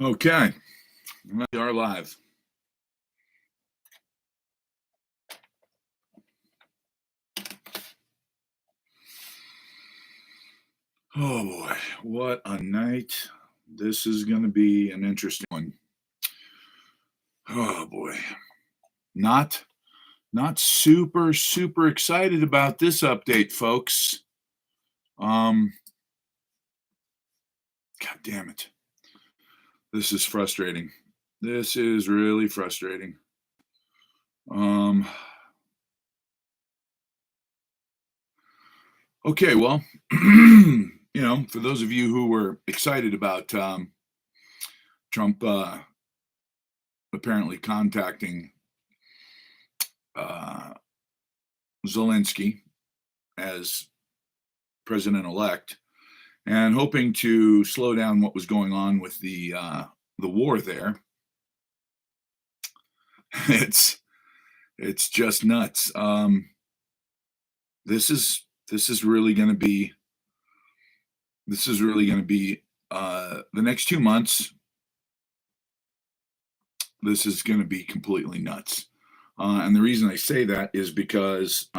Okay, we are live. Oh boy, what a night. This is going to be an interesting one. Oh boy. Not not super excited about this update, folks. Um God damn it. This is frustrating. This is really frustrating. Um okay, well, for those of you who were excited about Trump apparently contacting uh, Zelensky as president-elect and hoping to slow down what was going on with the war there. It's it's just nuts. This is this is really going to be the next 2 months. This is going to be completely nuts. And the reason I say that is because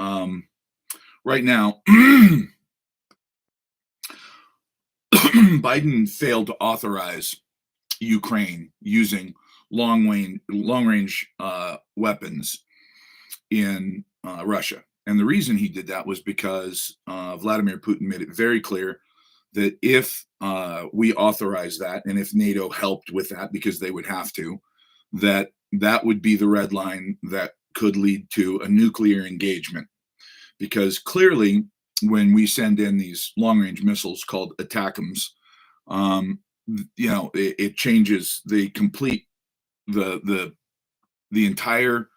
right now Biden failed to authorize Ukraine using long range weapons in Russia. And the reason he did that was because Vladimir Putin made it very clear that if we authorize that, and if NATO helped with that, because they would have to, that would be the red line that could lead to a nuclear engagement. Because clearly, when we send in these long range missiles called ATACMS, it changes the complete the entire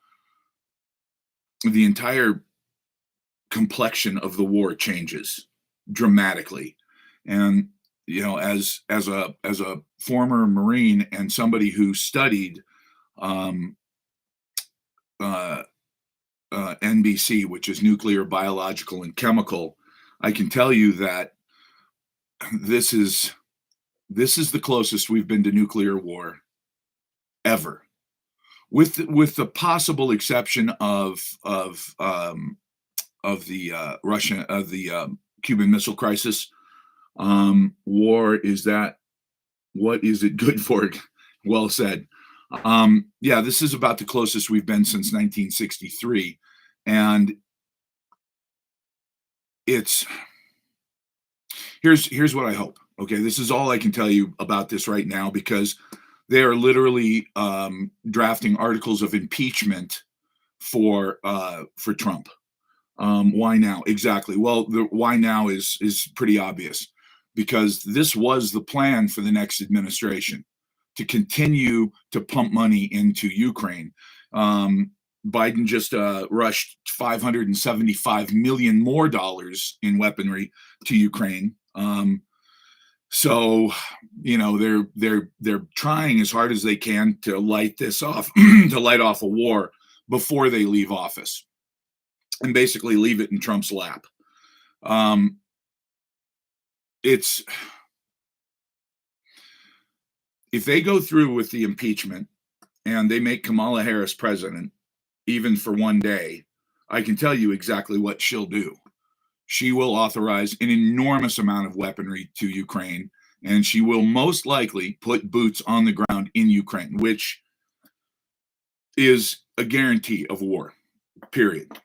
complexion of the war changes dramatically. And as a former Marine and somebody who studied NBC, which is nuclear, biological, and chemical, I can tell you that this is the closest we've been to nuclear war ever, with the possible exception of the Russian of the Cuban Missile Crisis. War is that. What is it good for? Well said. Yeah, this is about the closest we've been since 1963, and it's here's what I hope. Okay, this is all I can tell you about this right now, because they are literally drafting articles of impeachment for Trump. Why now? Exactly. Well, the why now is pretty obvious, because this was the plan for the next administration, to continue to pump money into Ukraine. Biden just rushed $575 million more in weaponry to Ukraine. So they're trying as hard as they can to light this off, to light off a war before they leave office, and basically leave it in Trump's lap. If they go through with the impeachment and they make Kamala Harris president, even for one day, I can tell you exactly what she'll do. She will authorize an enormous amount of weaponry to Ukraine, and she will most likely put boots on the ground in Ukraine, which is a guarantee of war, period.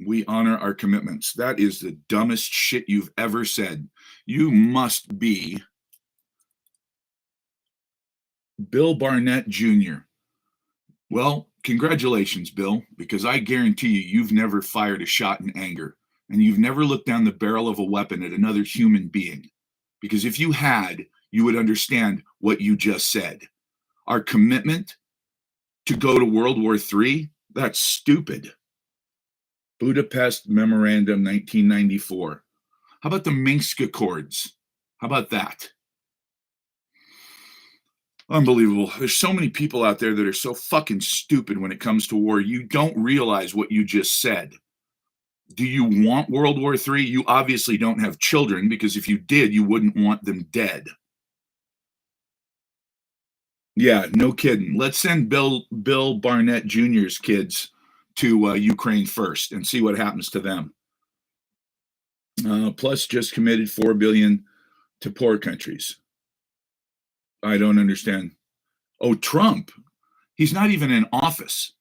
We honor our commitments. That is the dumbest shit you've ever said. You must be Bill Barnett Jr. Well, congratulations, Bill, because I guarantee you've never fired a shot in anger, and you've never looked down the barrel of a weapon at another human being. Because if you had, you would understand what you just said. Our commitment to go to World War III, that's stupid. Budapest Memorandum, 1994. How about the Minsk Accords? How about that? Unbelievable. There's so many people out there that are so fucking stupid when it comes to war. You don't realize what you just said. Do you want World War III? You obviously don't have children, because if you did, you wouldn't want them dead. Yeah, no kidding. Let's send Bill Barnett Jr.'s kids to Ukraine first and see what happens to them. Plus, just committed 4 billion to poor countries. I don't understand. Oh, Trump. He's not even in office.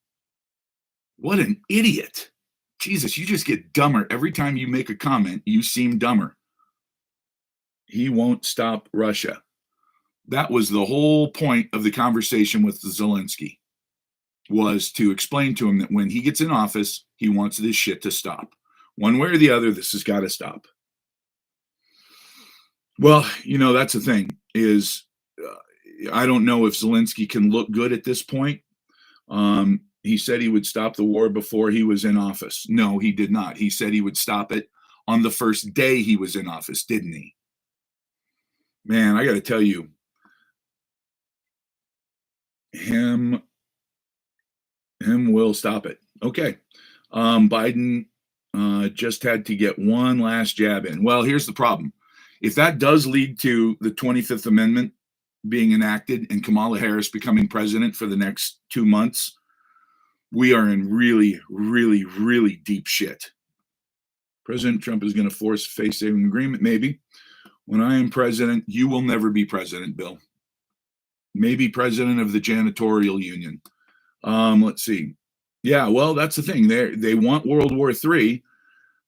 What an idiot. Jesus, you just get dumber. Every time you make a comment, you seem dumber. He won't stop Russia. That was the whole point of the conversation with Zelensky, was to explain to him that when he gets in office, he wants this shit to stop. One way or the other, this has got to stop. Well, that's the thing is, I don't know if Zelensky can look good at this point. He said he would stop the war before he was in office. No, he did not. He said he would stop it on the first day he was in office, didn't he? Man, I got to tell you, him will stop it. Okay. Biden just had to get one last jab in. Well, here's the problem. If that does lead to the 25th Amendment being enacted and Kamala Harris becoming president for the next 2 months, we are in really, really, really deep shit. President Trump is going to force a face-saving agreement, maybe. When I am president, you will never be president, Bill. Maybe president of the janitorial union. Let's see. Yeah, well, that's the thing. They want World War III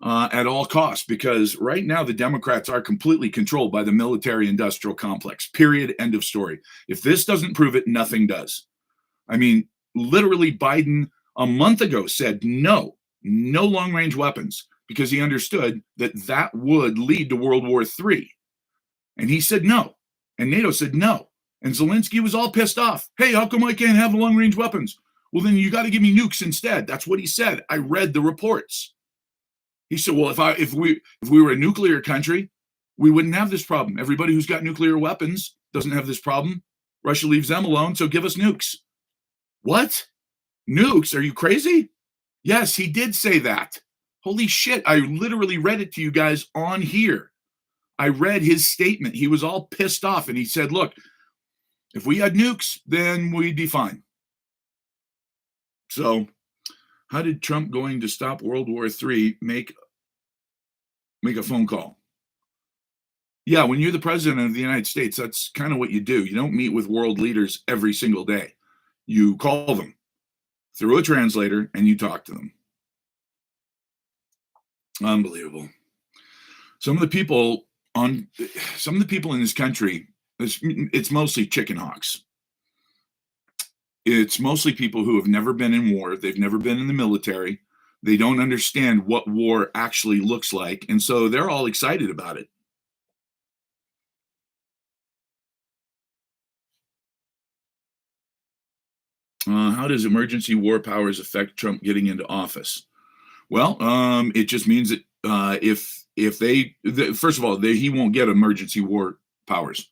at all costs, because right now the Democrats are completely controlled by the military-industrial complex. Period. End of story. If this doesn't prove it, nothing does. I mean, literally, Biden a month ago said no long-range weapons, because he understood that that would lead to World War III. And he said no. And NATO said no. And Zelensky was all pissed off. Hey, how come I can't have long-range weapons? Well, then you got to give me nukes instead. That's what he said. I read the reports. He said, well, if we were a nuclear country, we wouldn't have this problem. Everybody who's got nuclear weapons doesn't have this problem. Russia leaves them alone, so give us nukes. What? Nukes? Are you crazy? Yes, he did say that. Holy shit, I literally read it to you guys on here. I read his statement. He was all pissed off, and he said, look, if we had nukes, then we'd be fine. So how did Trump going to stop World War III make a phone call? Yeah, when you're the president of the United States, that's kind of what you do. You don't meet with world leaders every single day. You call them through a translator and you talk to them. Unbelievable. Some of the people in this country, it's mostly chicken hawks. It's mostly people who have never been in war. They've never been in the military. They don't understand what war actually looks like. And so they're all excited about it. How does emergency war powers affect Trump getting into office? Well, it just means that first of all, he won't get emergency war powers.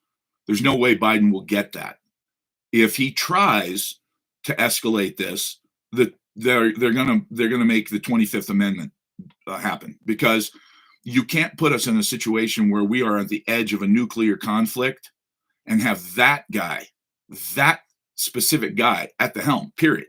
There's no way Biden will get that. If he tries to escalate this, they're gonna make the 25th Amendment happen, because you can't put us in a situation where we are at the edge of a nuclear conflict and have that specific guy at the helm. Period.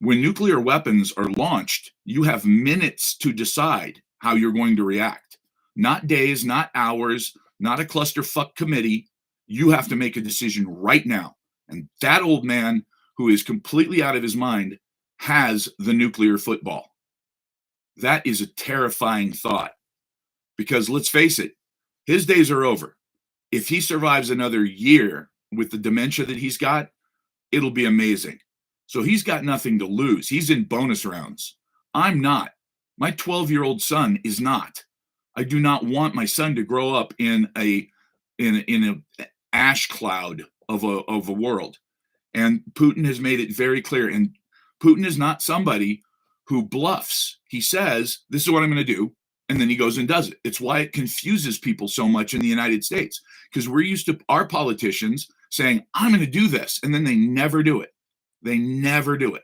When nuclear weapons are launched, you have minutes to decide how you're going to react. Not days, not hours, not a clusterfuck committee. You have to make a decision right now. And that old man, who is completely out of his mind, has the nuclear football. That is a terrifying thought, because let's face it, his days are over. If he survives another year with the dementia that he's got, it'll be amazing. So he's got nothing to lose. He's in bonus rounds. I'm not. My 12-year-old son is not. I do not want my son to grow up in a ash cloud of a world. And Putin has made it very clear. And Putin is not somebody who bluffs. He says, this is what I'm going to do, and then he goes and does it. It's why it confuses people so much in the United States, because we're used to our politicians saying, I'm going to do this, and then they never do it. They never do it.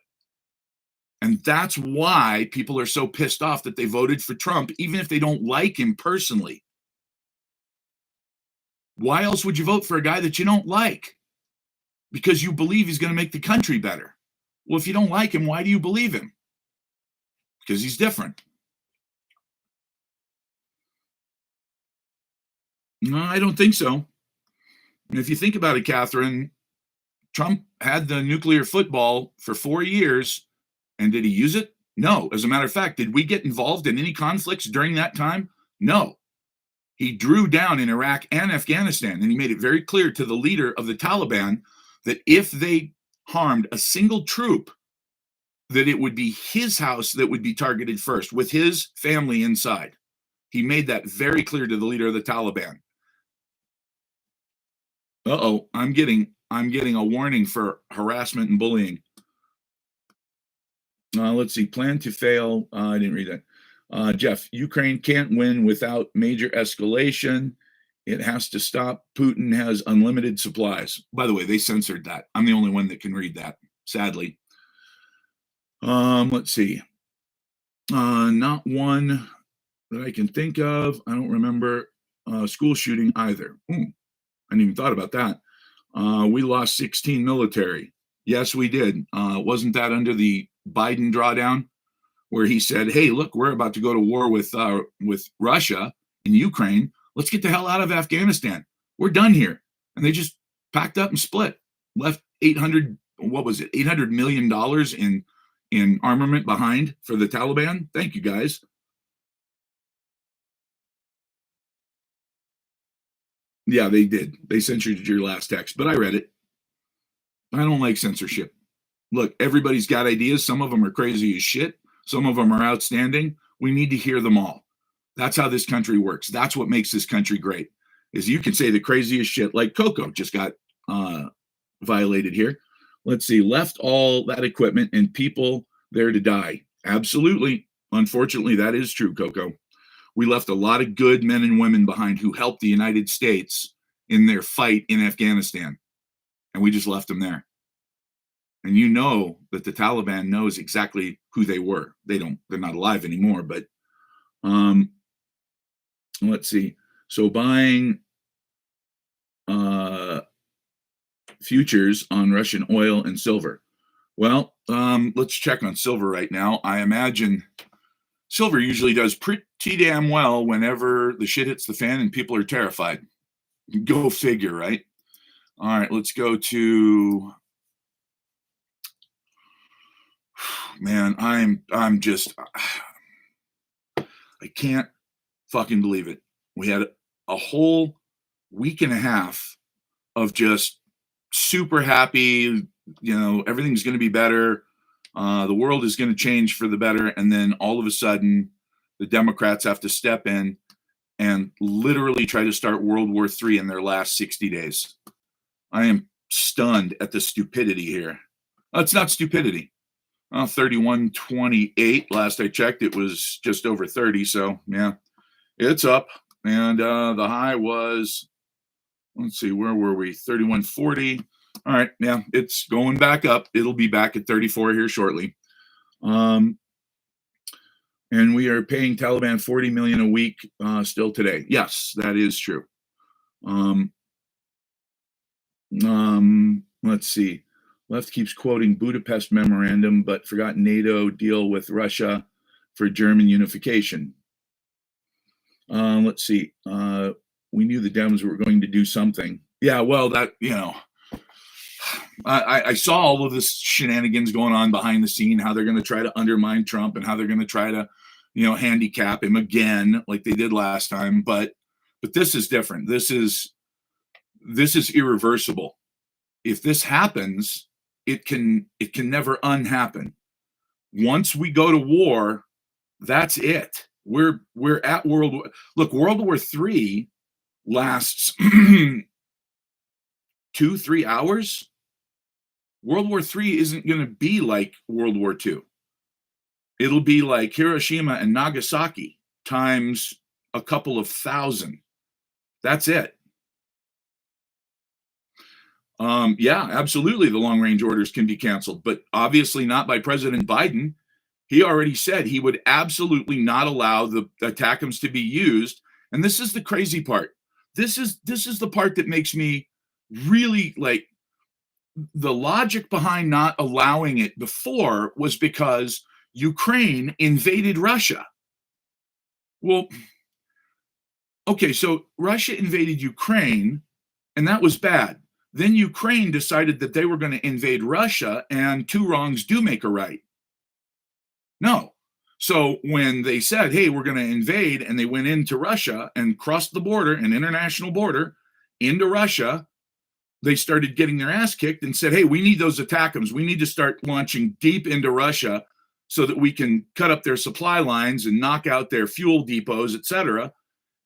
And that's why people are so pissed off that they voted for Trump, even if they don't like him personally. Why else would you vote for a guy that you don't like? because you believe he's going to make the country better. Well, if you don't like him, why do you believe him? Because he's different. No, I don't think so. And if you think about it, Catherine, Trump had the nuclear football for 4 years, and did he use it? No. As a matter of fact, did we get involved in any conflicts during that time? No. He drew down in Iraq and Afghanistan, and he made it very clear to the leader of the Taliban that if they harmed a single troop, that it would be his house that would be targeted first, with his family inside. He made that very clear to the leader of the Taliban. Uh-oh, I'm getting a warning for harassment and bullying. Let's see. Plan to fail. I didn't read that. Jeff, Ukraine can't win without major escalation. It has to stop. Putin has unlimited supplies. By the way, they censored that. I'm the only one that can read that, sadly. Let's see. Not one that I can think of. I don't remember school shooting either. Ooh, I hadn't even thought about that. We lost 16 military. Yes, we did. Wasn't that under the Biden drawdown, where he said, "Hey, look, we're about to go to war with Russia and Ukraine. Let's get the hell out of Afghanistan. We're done here." And they just packed up and split, left 800. What was it? $800 million in armament behind for the Taliban. Thank you, guys. Yeah, they did. They censored your last text, but I read it. I don't like censorship. Look, everybody's got ideas. Some of them are crazy as shit. Some of them are outstanding. We need to hear them all. That's how this country works. That's what makes this country great. Is you can say the craziest shit, like Coco just got violated here. Let's see, left all that equipment and people there to die. Absolutely. Unfortunately, that is true, Coco. We left a lot of good men and women behind who helped the United States in their fight in Afghanistan. And we just left them there. And you know that the Taliban knows exactly who they were. They're not alive anymore, but let's see. So buying futures on Russian oil and silver. Well, let's check on silver right now. I imagine silver usually does pretty damn well whenever the shit hits the fan and people are terrified. Go figure, right? All right, let's go to, man, I'm just, I can't fucking believe it. We had a whole week and a half of just super happy, everything's going to be better. The world is going to change for the better. And then all of a sudden, the Democrats have to step in and literally try to start World War III in their last 60 days. I am stunned at the stupidity here. It's not stupidity. 31.28. Last I checked, it was just over 30. So, yeah, it's up. And the high was, let's see, where were we? 31.40. All right. Yeah, it's going back up. It'll be back at 34 here shortly. And we are paying Taliban $40 million a week still today. Yes, that is true. Let's see. Left keeps quoting Budapest memorandum, but forgot NATO deal with Russia for German unification. Let's see. We knew the Dems were going to do something. Yeah, well, that, I saw all of this shenanigans going on behind the scene, how they're going to try to undermine Trump and how they're going to try to, handicap him again, like they did last time. But this is different. This is irreversible. If this happens, it can never unhappen. Once we go to war, that's it. We're at World War. Look, World War III lasts 2-3 hours. World War III isn't going to be like World War II. It'll be like Hiroshima and Nagasaki times a couple of thousand. That's it. Yeah, absolutely. The long range orders can be canceled, but obviously not by President Biden. He already said he would absolutely not allow the ATACMS to be used. And this is the crazy part. This is the part that makes me really the logic behind not allowing it before was because Ukraine invaded Russia. Well, okay, so Russia invaded Ukraine, and that was bad. Then Ukraine decided that they were going to invade Russia, and two wrongs do make a right. No. So when they said, hey, we're going to invade, and they went into Russia and crossed the border, an international border, into Russia, they started getting their ass kicked and said, hey, we need those ATACMS. We need to start launching deep into Russia so that we can cut up their supply lines and knock out their fuel depots, et cetera.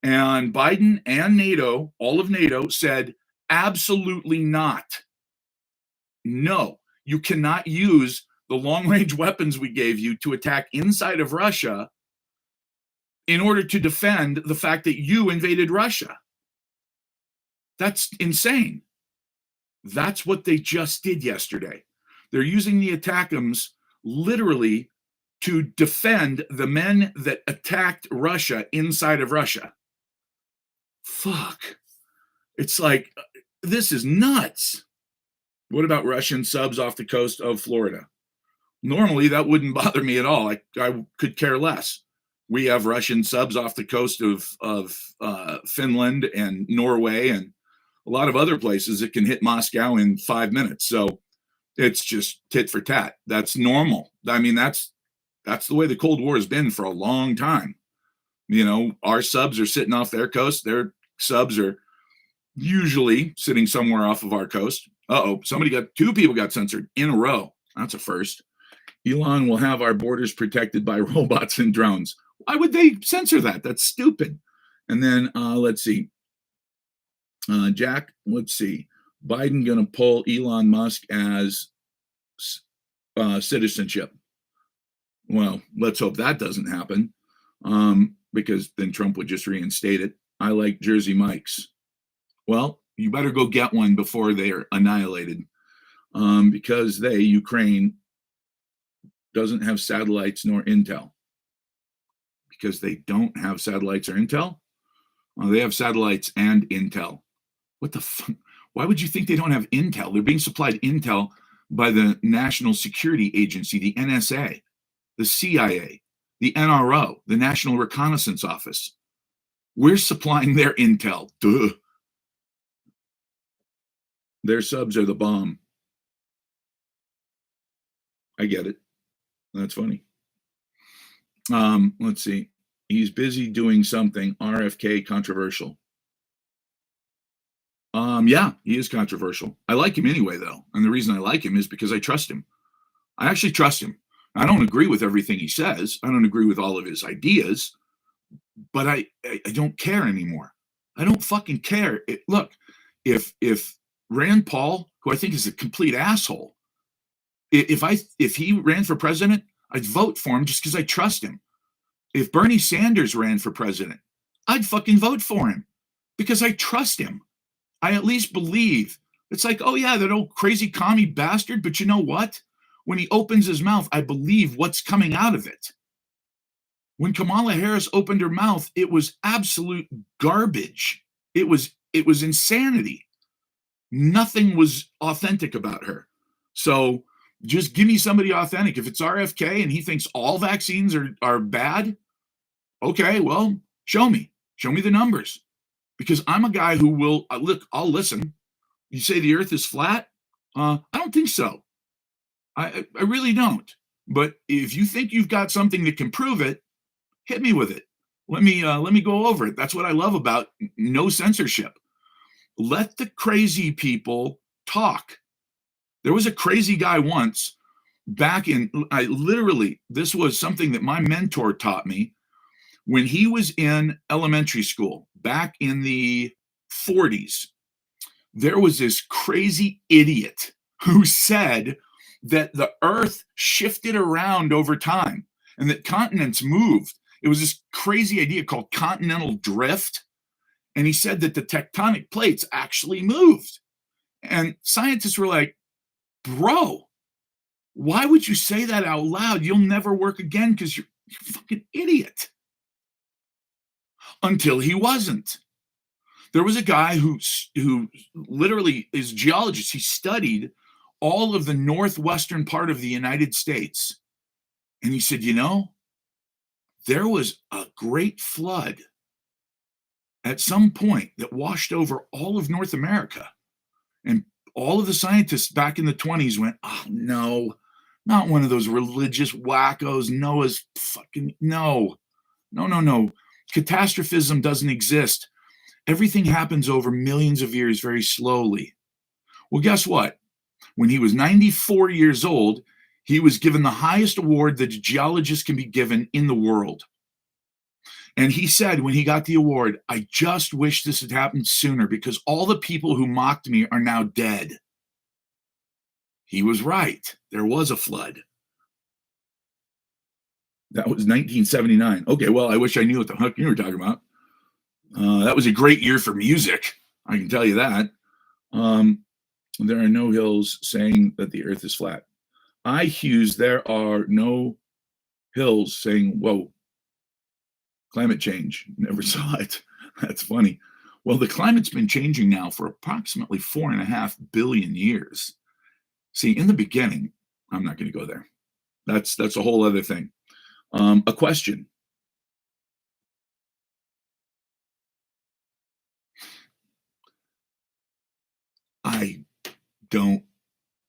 And Biden and NATO, all of NATO, said, absolutely not. No, you cannot use the long range weapons we gave you to attack inside of Russia in order to defend the fact that you invaded Russia. That's insane. That's what they just did yesterday. They're using the ATACMS literally to defend the men that attacked Russia inside of Russia. Fuck. It's like, this is nuts. What about Russian subs off the coast of Florida? Normally, that wouldn't bother me at all. I could care less. We have Russian subs off the coast of Finland and Norway and a lot of other places that can hit Moscow in 5 minutes. So it's just tit for tat. That's normal. I mean, that's the way the Cold War has been for a long time. You know, our subs are sitting off their coast. Their subs are usually sitting somewhere off of our coast. Two people got censored in a row. That's a first. Elon will have our borders protected by robots and drones. Why would they censor that? That's stupid. And then let's see. Jack, let's see. Biden going to pull Elon Musk as citizenship. Well, let's hope that doesn't happen, because then Trump would just reinstate it. I like Jersey Mike's. Well, you better go get one before they are annihilated, because Ukraine, doesn't have satellites nor intel. Because they don't have satellites or intel? Well, they have satellites and intel. What the fuck? Why would you think they don't have intel? They're being supplied intel by the National Security Agency, the NSA, the CIA, the NRO, the National Reconnaissance Office. We're supplying their intel. Duh. Their subs are the bomb. I get it. That's funny. Let's see. He's busy doing something. RFK controversial. Yeah, he is controversial. I like him anyway, though. And the reason I like him is because I trust him. I actually trust him. I don't agree with everything he says. I don't agree with all of his ideas, but I don't care anymore. I don't fucking care. Look, if Rand Paul, who I think is a complete asshole, if he ran for president, I'd vote for him just because I trust him. If Bernie Sanders ran for president, I'd fucking vote for him because I trust him. I at least believe. It's like, oh yeah, that old crazy commie bastard, but you know what? When he opens his mouth, I believe what's coming out of it. When Kamala Harris opened her mouth, it was absolute garbage. It was insanity. Nothing was authentic about her. So just give me somebody authentic. If it's RFK and he thinks all vaccines are bad, okay, well, show me the numbers, because I'm a guy who will look. I'll listen. You say the Earth is flat? I don't think so. I really don't. But if you think you've got something that can prove it, hit me with it. Let me go over it. That's what I love about no censorship. Let the crazy people talk. There was a crazy guy once back in, this was something that my mentor taught me when he was in elementary school back in the 40s. There was this crazy idiot who said that the earth shifted around over time and that continents moved. It was this crazy idea called continental drift. And he said that the tectonic plates actually moved. And scientists were like, bro, why would you say that out loud? You'll never work again because you're a fucking idiot. Until he wasn't. There was a guy who literally is a geologist. He studied all of the northwestern part of the United States. And he said, there was a great flood at some point that washed over all of North America. And all of the scientists back in the 20s went, oh, no, not one of those religious wackos. Noah's fucking, no. Catastrophism doesn't exist. Everything happens over millions of years very slowly. Well, guess what? When he was 94 years old, he was given the highest award that a geologist can be given in the world. And he said when he got the award, I just wish this had happened sooner because all the people who mocked me are now dead. He was right. There was a flood. That was 1979. Okay, well, I wish I knew what the heck you were talking about. That was a great year for music. I can tell you that. There are no hills saying that the earth is flat. Hughes, there are no hills saying, whoa, climate change. Never saw it. That's funny. Well, the climate's been changing now for approximately 4.5 billion years. See, in the beginning, I'm not going to go there. That's a whole other thing. A question. I don't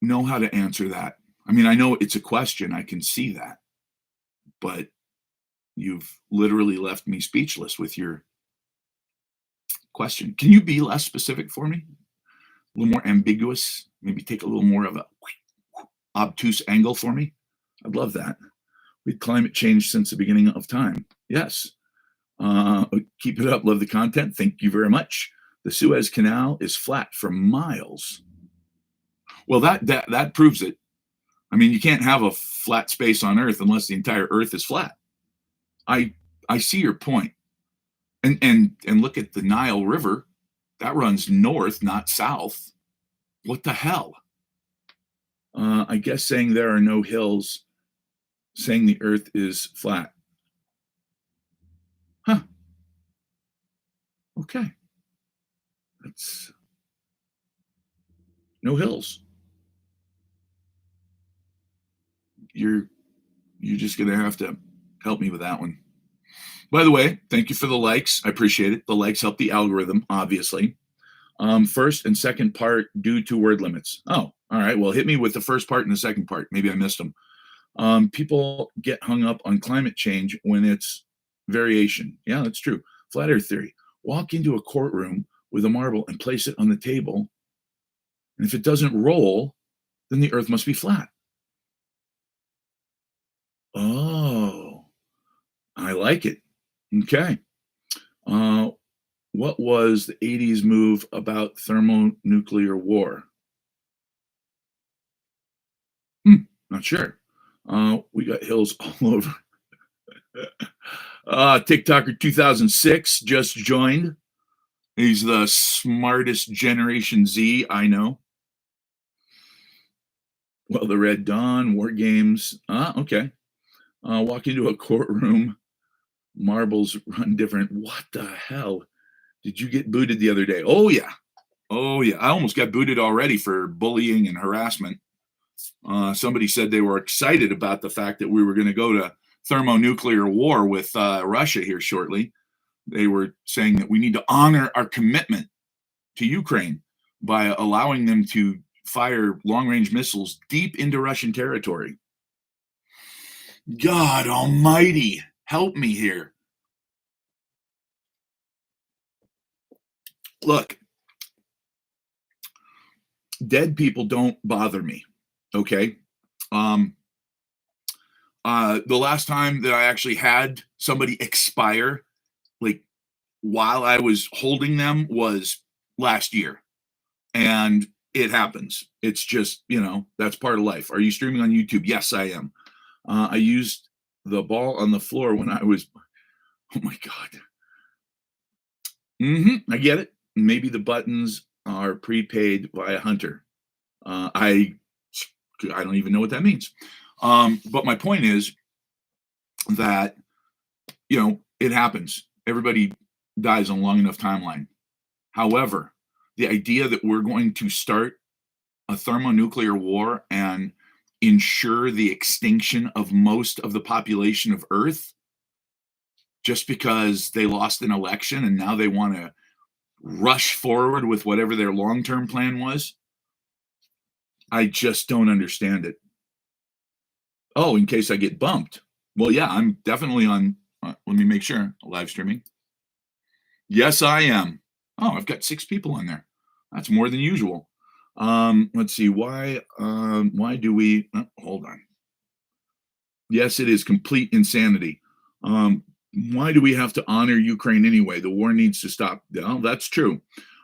know how to answer that. I mean, I know it's a question. I can see that. But you've literally left me speechless with your question. Can you be less specific for me? A little more ambiguous? Maybe take a little more of a obtuse angle for me? I'd love that. We've climate change since the beginning of time. Yes. Keep it up. Love the content. Thank you very much. The Suez Canal is flat for miles. Well, that proves it. I mean, you can't have a flat space on Earth unless the entire Earth is flat. I see your point. And look at the Nile River. That runs north, not south. What the hell? I guess saying there are no hills, saying the Earth is flat. Huh. Okay. That's no hills. You're just gonna have to help me with that one. By the way, thank you for the likes. I appreciate it. The likes help the algorithm, obviously. First and second part due to word limits. Oh, all right. Well, hit me with the first part and the second part. Maybe I missed them. People get hung up on climate change when it's variation. Yeah, that's true. Flat Earth theory. Walk into a courtroom with a marble and place it on the table. And if it doesn't roll, then the Earth must be flat. Oh, I like it. Okay. What was the 80s move about thermonuclear war? Not sure. We got hills all over. TikToker 2006 just joined. He's the smartest Generation Z I know. Well, the Red Dawn, War Games. Okay. Walk into a courtroom. Marbles run different. What the hell? Did you get booted the other day? Oh, yeah. I almost got booted already for bullying and harassment. Somebody said they were excited about the fact that we were going to go to thermonuclear war with Russia here shortly. They were saying that we need to honor our commitment to Ukraine by allowing them to fire long-range missiles deep into Russian territory. God almighty, help me here. Look, dead people don't bother me, okay? The last time that I actually had somebody expire, like while I was holding them, was last year. And it happens. It's just, that's part of life. Are you streaming on YouTube? Yes, I am. I used the ball on the floor when I was, oh my God. I get it. Maybe the buttons are prepaid via Hunter. I don't even know what that means. But my point is that, it happens. Everybody dies on a long enough timeline. However, the idea that we're going to start a thermonuclear war and ensure the extinction of most of the population of Earth just because they lost an election and now they want to rush forward with whatever their long-term plan was. I just don't understand it. Oh, in case I get bumped. Well, yeah, I'm definitely on. Let me make sure. Live streaming. Yes, I am. Oh, I've got 6 people on there. That's more than usual. Let's see. Why do we? Hold on. Yes, it is complete insanity. Why do we have to honor Ukraine anyway? The war needs to stop. Well, that's true.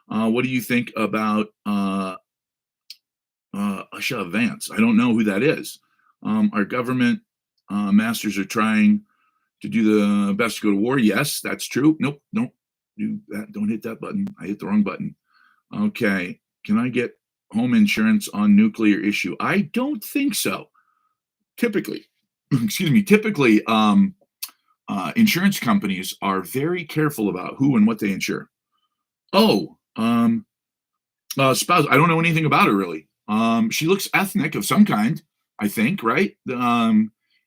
What do you think about Usha Vance? I don't know who that is. Our government masters are trying to do the best to go to war. Yes, that's true. Nope, don't do that. Don't hit that button. I hit the wrong button. Okay. Can I get home insurance on nuclear issue? I don't think so. Typically, excuse me, typically, insurance companies are very careful about who and what they insure. Oh, spouse. I don't know anything about her really. She looks ethnic of some kind, I think, right?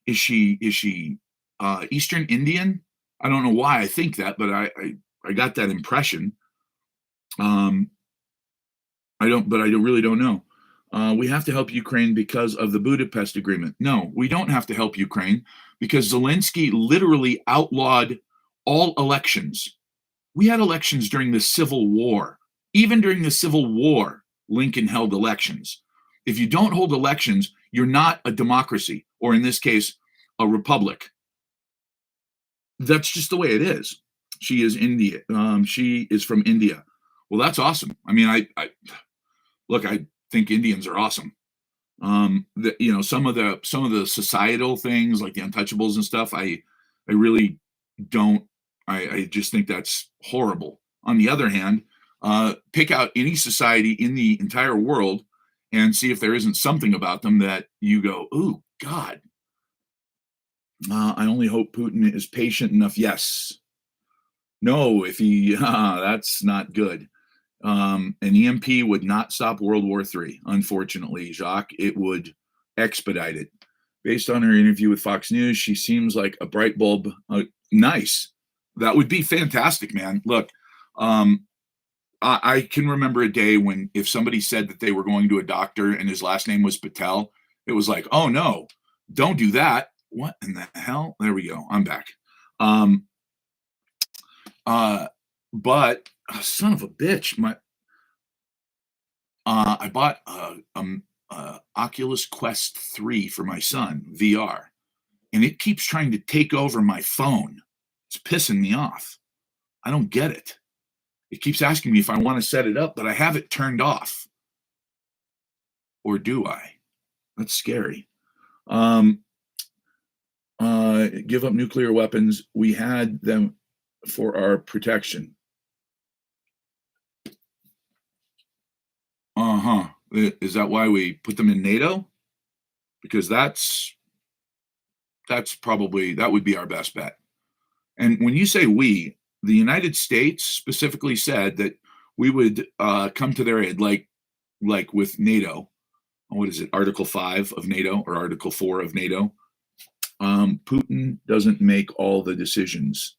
Is she Eastern Indian? I don't know why I think that, but I got that impression. I really don't know. We have to help Ukraine because of the Budapest Agreement. No, we don't have to help Ukraine because Zelensky literally outlawed all elections. We had elections during the Civil War. Even during the Civil War, Lincoln held elections. If you don't hold elections, you're not a democracy, or in this case, a republic. That's just the way it is. She is India. She is from India. Well, that's awesome. I mean, I look. I think Indians are awesome. Some of the societal things like the untouchables and stuff. I really don't. I just think that's horrible. On the other hand, pick out any society in the entire world and see if there isn't something about them that you go, "Ooh, God." I only hope Putin is patient enough. Yes. No, if he, that's not good. An EMP would not stop World War III, unfortunately, Jacques. It would expedite it. Based on her interview with Fox News, she seems like a bright bulb. Nice. That would be fantastic, man. Look, I can remember a day when if somebody said that they were going to a doctor and his last name was Patel, it was like, oh no, don't do that. What in the hell? There we go. I'm back. But son of a bitch, I bought Oculus Quest 3 for my son, VR, and it keeps trying to take over my phone. It's pissing me off. I don't get it. It keeps asking me if I want to set it up, but I have it turned off. Or do I? That's scary. Give up nuclear weapons. We had them for our protection. Is that why we put them in NATO? Because that would be our best bet. And when you say we, the United States specifically said that we would come to their aid, like with NATO. What is it, Article 5 of NATO or Article 4 of NATO? Putin doesn't make all the decisions.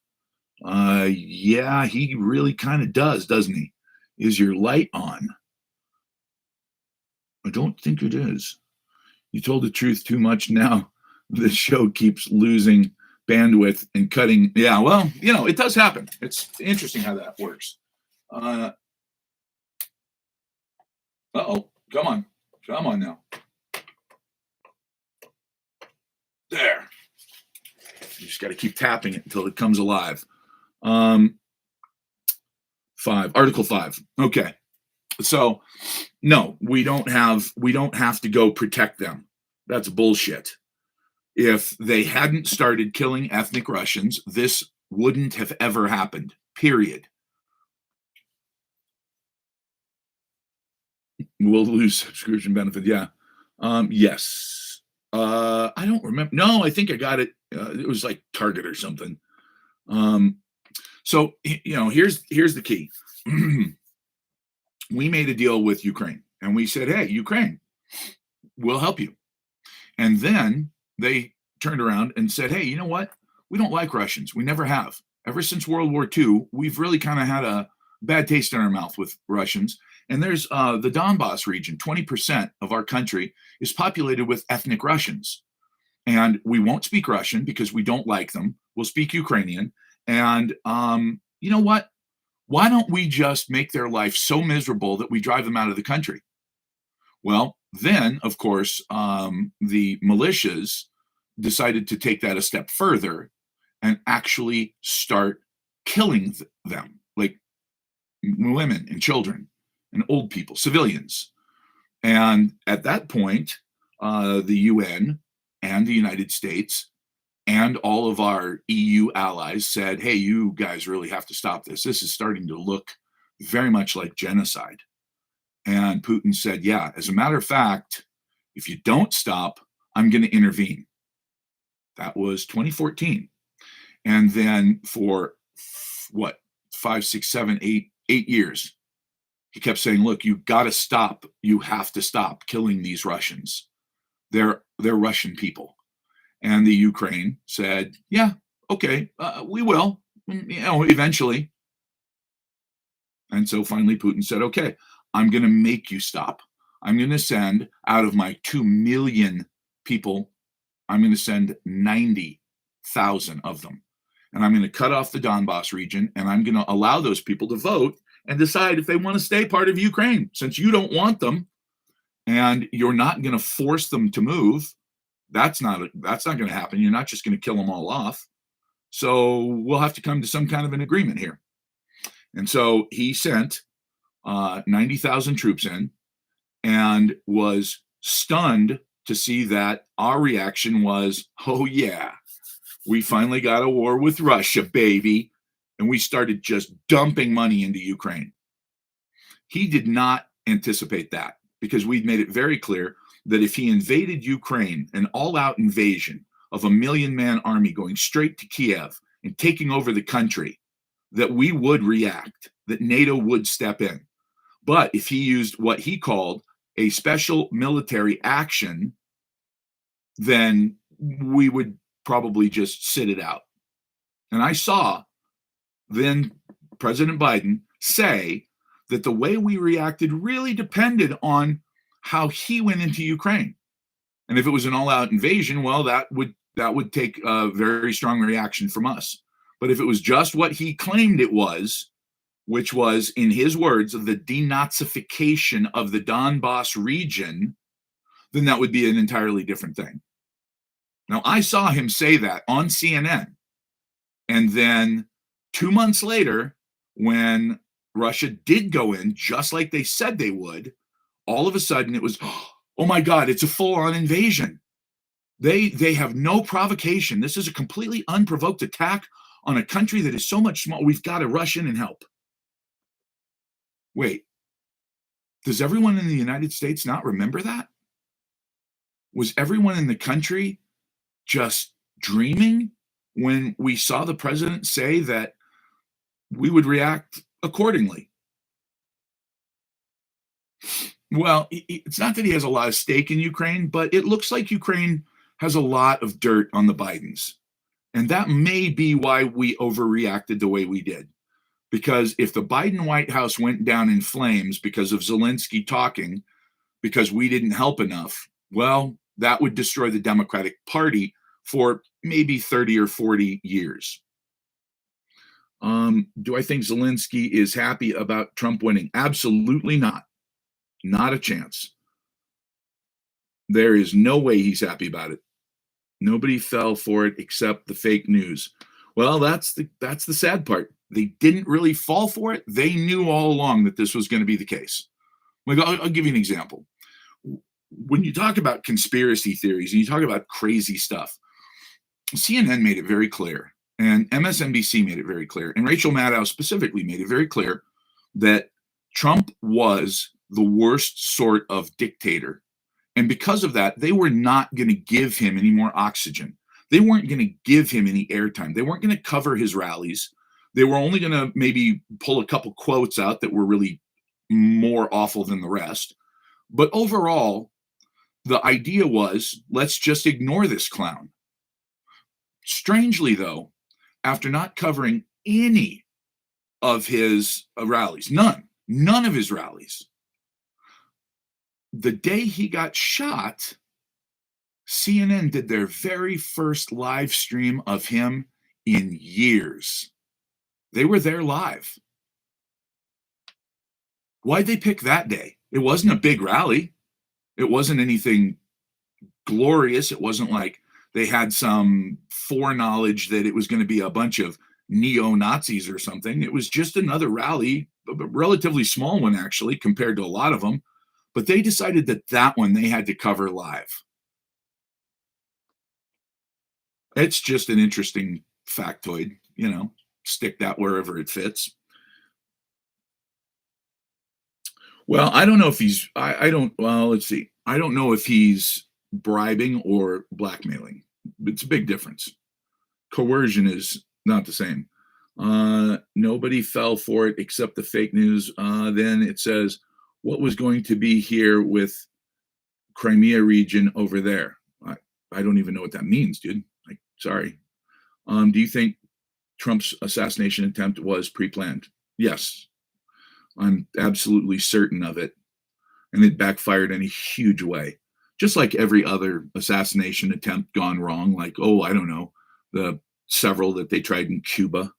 Yeah, he really kind of does, doesn't he? Is your light on? I don't think it is. You told the truth too much now. The show keeps losing bandwidth and cutting. Yeah, well, it does happen. It's interesting how that works. Uh-oh. Come on now. There. You just got to keep tapping it until it comes alive. 5, Article 5. Okay. So, no, we don't have to go protect them. That's bullshit. If they hadn't started killing ethnic Russians, this wouldn't have ever happened. Period. We'll lose subscription benefit. Yeah. Yes. I don't remember. No, I think I got it. It was like Target or something. So here's the key. We made a deal with Ukraine. And we said, hey, Ukraine, we'll help you. And then they turned around and said, hey, you know what? We don't like Russians. We never have. Ever since World War II, we've really kind of had a bad taste in our mouth with Russians. And there's the Donbass region, 20% of our country is populated with ethnic Russians. And we won't speak Russian because we don't like them. We'll speak Ukrainian. And you know what? Why don't we just make their life so miserable that we drive them out of the country? Well, then, of course, the militias decided to take that a step further and actually start killing them, like women and children and old people, civilians. And at that point, the UN and the United States and all of our EU allies said, hey, you guys really have to stop this. This is starting to look very much like genocide. And Putin said, yeah, as a matter of fact, if you don't stop, I'm going to intervene. That was 2014. And then for what, 5, 6, 7, 8 years, he kept saying, look, you got to stop. You have to stop killing these Russians. They're Russian people. And the Ukraine said, yeah, okay, we will, eventually. And so finally Putin said, okay, I'm going to make you stop. I'm going to send out of my 2 million people, I'm going to send 90,000 of them. And I'm going to cut off the Donbass region, and I'm going to allow those people to vote and decide if they want to stay part of Ukraine, since you don't want them and you're not going to force them to move. That's not going to happen. You're not just going to kill them all off. So we'll have to come to some kind of an agreement here. And so he sent 90,000 troops in and was stunned to see that our reaction was, oh yeah, we finally got a war with Russia, baby. And we started just dumping money into Ukraine. He did not anticipate that because we'd made it very clear that if he invaded Ukraine, an all-out invasion of a 1 million-man army going straight to Kiev and taking over the country, that we would react, that NATO would step in. But if he used what he called a special military action, then we would probably just sit it out. And I saw then President Biden say that the way we reacted really depended on how he went into Ukraine. And if it was an all-out invasion, well, that would take a very strong reaction from us. But if it was just what he claimed it was, which was, in his words, the denazification of the Donbass region, then that would be an entirely different thing. Now, I saw him say that on CNN. And then 2 months later, when Russia did go in, just like they said they would, all of a sudden it was, oh my God, it's a full-on invasion. They have no provocation. This is a completely unprovoked attack on a country that is so much smaller. We've got to rush in and help. Wait, does everyone in the United States not remember that? Was everyone in the country just dreaming when we saw the president say that we would react accordingly? Well, it's not that he has a lot of stake in Ukraine, but it looks like Ukraine has a lot of dirt on the Bidens. And that may be why we overreacted the way we did. Because if the Biden White House went down in flames because of Zelensky talking, because we didn't help enough, well, that would destroy the Democratic Party for maybe 30 or 40 years. Do I think Zelensky is happy about Trump winning? Absolutely not. Not a chance. There is no way he's happy about it. Nobody fell for it except the fake news. Well, that's the sad part. They didn't really fall for it. They knew all along that this was going to be the case. Like, I'll give you an example. When you talk about conspiracy theories and you talk about crazy stuff, CNN made it very clear, and MSNBC made it very clear, and Rachel Maddow specifically made it very clear that Trump was the worst sort of dictator. And because of that, they were not going to give him any more oxygen. They weren't going to give him any airtime. They weren't going to cover his rallies. They were only going to maybe pull a couple quotes out that were really more awful than the rest. But overall, the idea was let's just ignore this clown. Strangely, though, after not covering any of his rallies, none of his rallies, the day he got shot, CNN did their very first live stream of him in years. They were there live. Why'd they pick that day? It wasn't a big rally. It wasn't anything glorious. It wasn't like they had some foreknowledge that it was going to be a bunch of neo-Nazis or something. It was just another rally, a relatively small one, actually, compared to a lot of them. But they decided that one they had to cover live. It's just an interesting factoid, stick that wherever it fits. Well, I don't know if he's, I don't, well, let's see. I don't know if he's bribing or blackmailing. It's a big difference. Coercion is not the same. Nobody fell for it except the fake news. Then it says, what was going to be here with Crimea region over there? I don't even know what that means, dude. Like, sorry. Do you think Trump's assassination attempt was pre-planned? Yes. I'm absolutely certain of it. And it backfired in a huge way. Just like every other assassination attempt gone wrong, like, I don't know, the several that they tried in Cuba.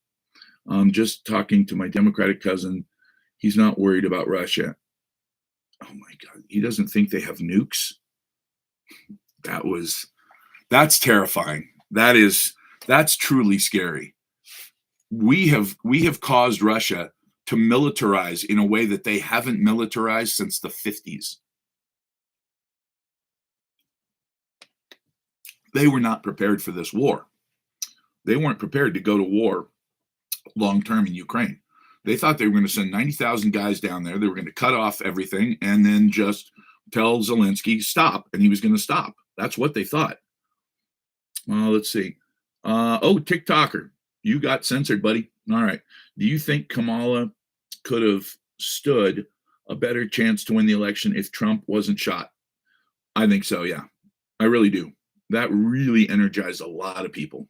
Just talking to my Democratic cousin, he's not worried about Russia. Oh my God, he doesn't think they have nukes? That's terrifying. That's truly scary. We have caused Russia to militarize in a way that they haven't militarized since the 50s. They were not prepared for this war. They weren't prepared to go to war long-term in Ukraine. They thought they were going to send 90,000 guys down there. They were going to cut off everything and then just tell Zelensky, stop, and he was going to stop. That's what they thought. Let's see. TikToker, you got censored, buddy. All right. Do you think Kamala could have stood a better chance to win the election if Trump wasn't shot? I think so, yeah. I really do. That really energized a lot of people.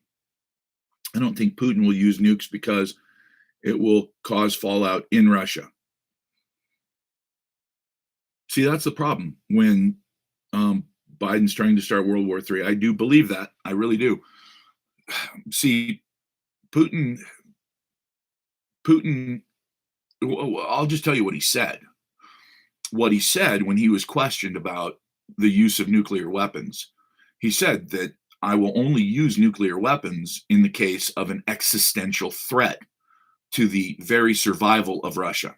I don't think Putin will use nukes because it will cause fallout in Russia. See, that's the problem when Biden's trying to start World War III. I do believe that. I really do. See, Putin, I'll just tell you what he said. What he said when he was questioned about the use of nuclear weapons, he said that I will only use nuclear weapons in the case of an existential threat to the very survival of Russia.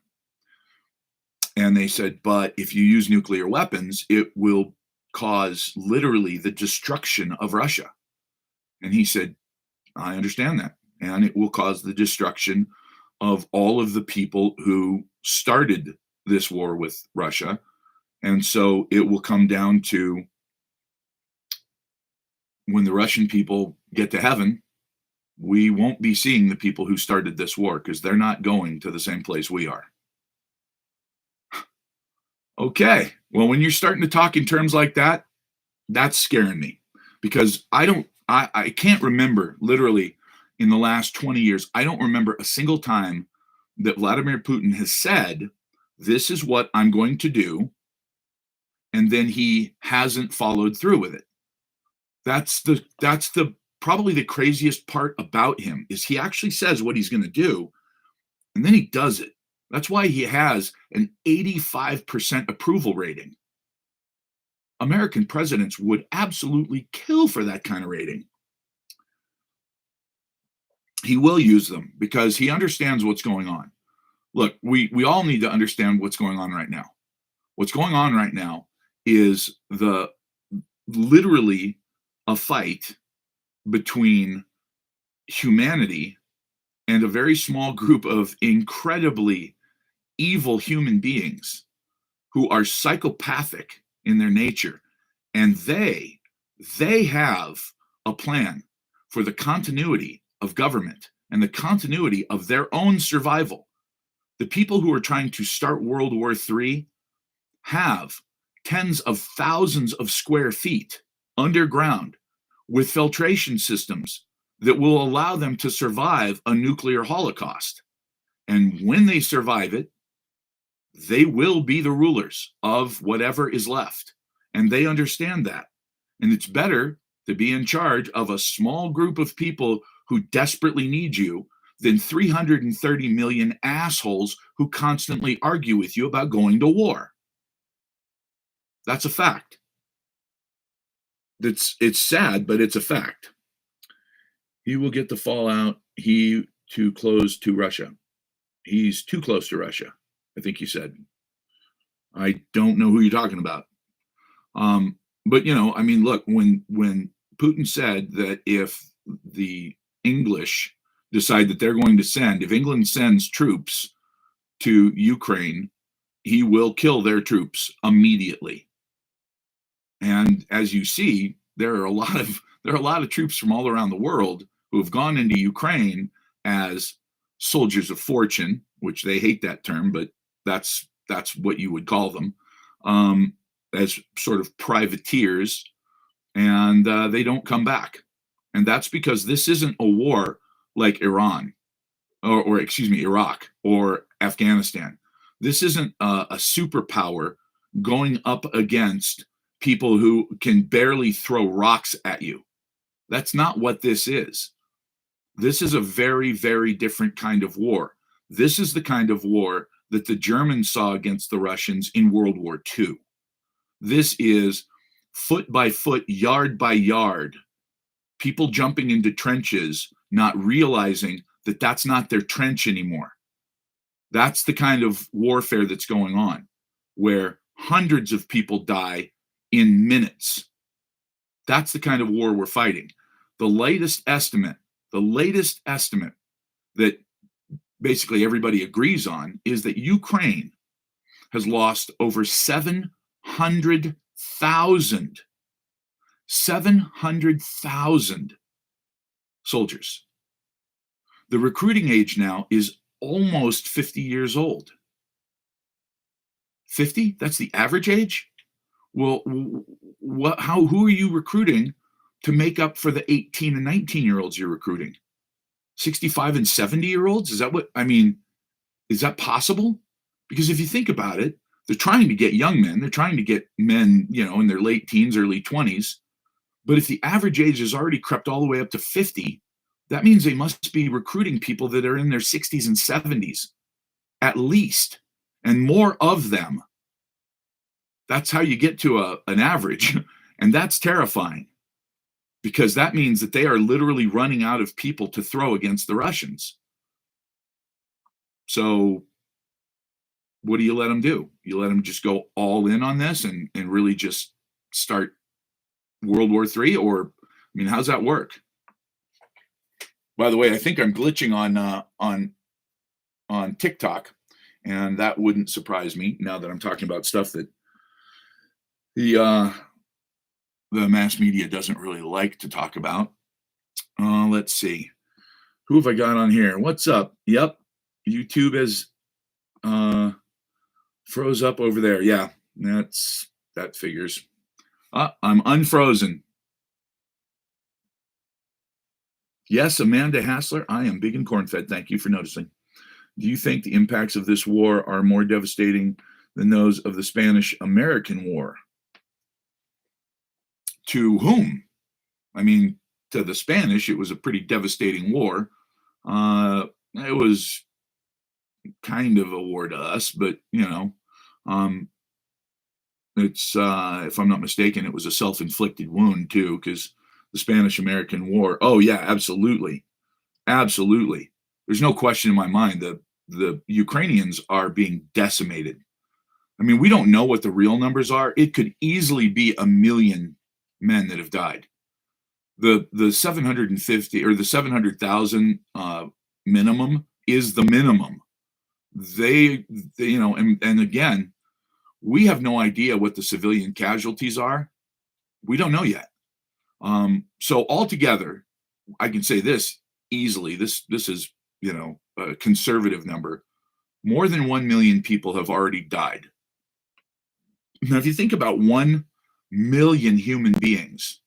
And they said, but if you use nuclear weapons, it will cause literally the destruction of Russia. And he said, I understand that. And it will cause the destruction of all of the people who started this war with Russia. And so it will come down to when the Russian people get to heaven, we won't be seeing the people who started this war because they're not going to the same place we are. Okay. Well, when you're starting to talk in terms like that, that's scaring me because I can't remember literally in the last 20 years, I don't remember a single time that Vladimir Putin has said, this is what I'm going to do. And then he hasn't followed through with it. That's the probably the craziest part about him is he actually says what he's going to do and then he does it. That's why he has an 85% approval rating. American presidents would absolutely kill for that kind of rating. He will use them because he understands what's going on. Look, we all need to understand what's going on right now. What's going on right now is literally a fight between humanity and a very small group of incredibly evil human beings who are psychopathic in their nature. And they have a plan for the continuity of government and the continuity of their own survival. The people who are trying to start World War III have tens of thousands of square feet underground with filtration systems that will allow them to survive a nuclear holocaust. And when they survive it, they will be the rulers of whatever is left. And they understand that. And it's better to be in charge of a small group of people who desperately need you than 330 million assholes who constantly argue with you about going to war. That's a fact. It's sad, but it's a fact. He will get the fallout. He too close to Russia. He's too close to Russia, I think you said. I don't know who you're talking about. But I mean, look, when Putin said that if the English decide that they're going to if England sends troops to Ukraine, he will kill their troops immediately. And as you see, there are a lot of troops from all around the world who have gone into Ukraine as soldiers of fortune, which they hate that term, but that's what you would call them, as sort of privateers, and they don't come back. And that's because this isn't a war like Iran, or excuse me, Iraq or Afghanistan. This isn't a superpower going up against people who can barely throw rocks at you. That's not what this is. This is a very, very different kind of war. This is the kind of war that the Germans saw against the Russians in World War II. This is foot by foot, yard by yard, people jumping into trenches, not realizing that that's not their trench anymore. That's the kind of warfare that's going on, where hundreds of people die in minutes. That's the kind of war we're fighting. The latest estimate that basically everybody agrees on is that Ukraine has lost over 700,000 soldiers. The recruiting age now is almost 50 years old. 50? That's the average age? Well, who are you recruiting to make up for the 18 and 19-year-olds you're recruiting? 65 and 70-year-olds? Is that possible? Because if you think about it, they're trying to get young men. They're trying to get men, in their late teens, early 20s. But if the average age has already crept all the way up to 50, that means they must be recruiting people that are in their 60s and 70s, at least, and more of them. That's how you get to an average. And that's terrifying, because that means that they are literally running out of people to throw against the Russians. So what do you let them do? You let them just go all in on this and really just start World War III? Or, how's that work? By the way, I think I'm glitching on TikTok, and that wouldn't surprise me now that I'm talking about stuff that the mass media doesn't really like to talk about. Let's see. Who have I got on here? What's up? Yep. YouTube has froze up over there. Yeah, that figures. I'm unfrozen. Yes, Amanda Hassler, I am big and corn-fed. Thank you for noticing. Do you think the impacts of this war are more devastating than those of the Spanish-American War? To whom? To the Spanish, it was a pretty devastating war. It was kind of a war to us, but, it's, if I'm not mistaken, it was a self-inflicted wound too, because the Spanish-American War. Oh yeah, absolutely. Absolutely. There's no question in my mind that the Ukrainians are being decimated. We don't know what the real numbers are. It could easily be 1 million men that have died. The 750 or the 700,000 minimum is the minimum. They and again, we have no idea what the civilian casualties are. We don't know yet. So altogether, I can say this easily. This is, a conservative number. More than 1 million people have already died. Now, if you think about 1 million human beings,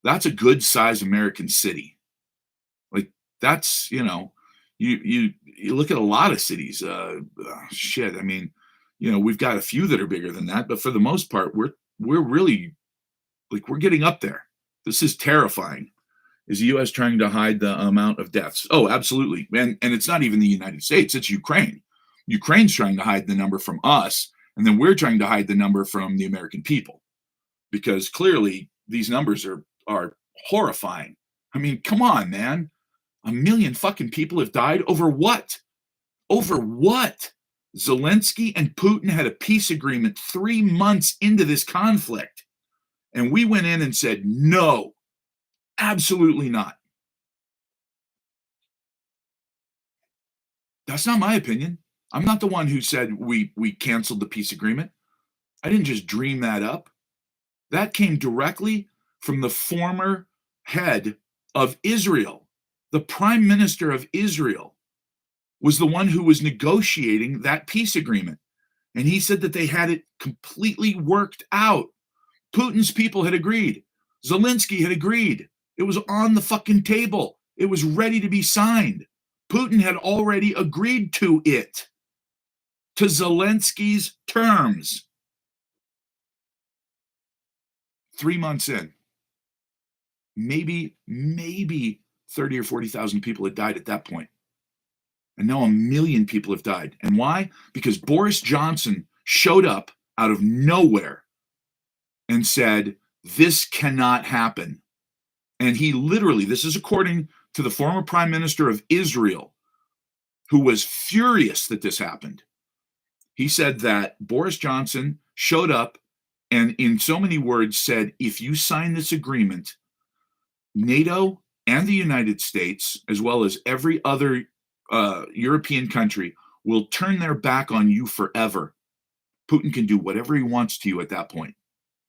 that's a good sized American city. Like that's, you look at a lot of cities, shit. I mean, we've got a few that are bigger than that, but for the most part, we're really like we're getting up there. This is terrifying. Is the U.S. trying to hide the amount of deaths? Oh, absolutely. And it's not even the United States, it's Ukraine. Ukraine's trying to hide the number from us, and then we're trying to hide the number from the American people. Because clearly these numbers are horrifying. I mean, come on, man. 1 million fucking people have died over what? Over what? Zelensky and Putin had a peace agreement 3 months into this conflict. And we went in and said, no, absolutely not. That's not my opinion. I'm not the one who said we canceled the peace agreement. I didn't just dream that up. That came directly from the former head of Israel. The prime minister of Israel was the one who was negotiating that peace agreement. And he said that they had it completely worked out. Putin's people had agreed. Zelensky had agreed. It was on the fucking table. It was ready to be signed. Putin had already agreed to it, to Zelensky's terms. 3 months in, maybe 30 or 40,000 people had died at that point. And now 1 million people have died. And why? Because Boris Johnson showed up out of nowhere and said, this cannot happen. And he literally, this is according to the former prime minister of Israel, who was furious that this happened. He said that Boris Johnson showed up and in so many words said, if you sign this agreement, NATO and the United States, as well as every other European country, will turn their back on you forever. Putin can do whatever he wants to you at that point.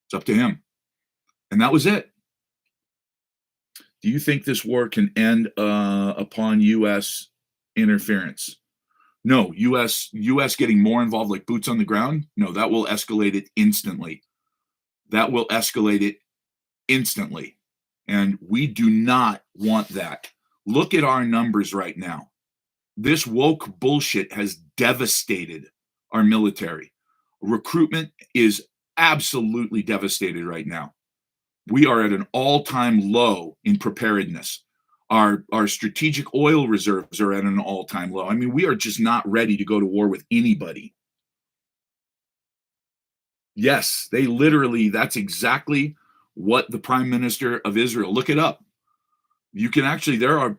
It's up to him. And that was it. Do you think this war can end upon U.S. interference? No. U.S. getting more involved, like boots on the ground? No, that will escalate it instantly. That will escalate it instantly. And we do not want that. Look at our numbers right now. This woke bullshit has devastated our military. Recruitment is absolutely devastated right now. We are at an all-time low in preparedness. Our strategic oil reserves are at an all-time low. I mean, we are just not ready to go to war with anybody. Yes, they literally, that's exactly what the prime minister of Israel, look it up. You can actually, there are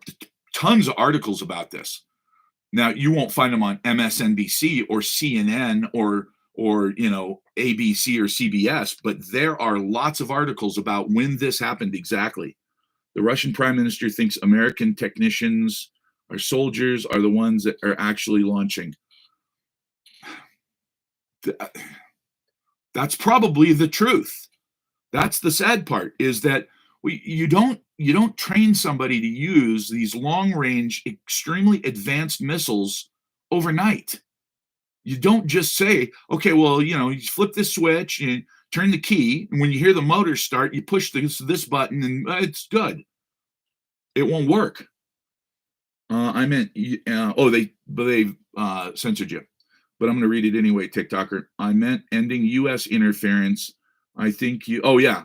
tons of articles about this. Now, you won't find them on MSNBC or CNN or ABC or CBS, but there are lots of articles about when this happened exactly. The Russian prime minister thinks American technicians or soldiers are the ones that are actually launching. That's probably the truth. That's the sad part, is that you don't train somebody to use these long-range, extremely advanced missiles overnight. You don't just say, okay, well, you flip this switch, you turn the key, and when you hear the motor start, you push this button, and it's good. It won't work. I meant, they censored you, but I'm going to read it anyway, TikToker. I meant ending U.S. interference. I think you. Oh yeah,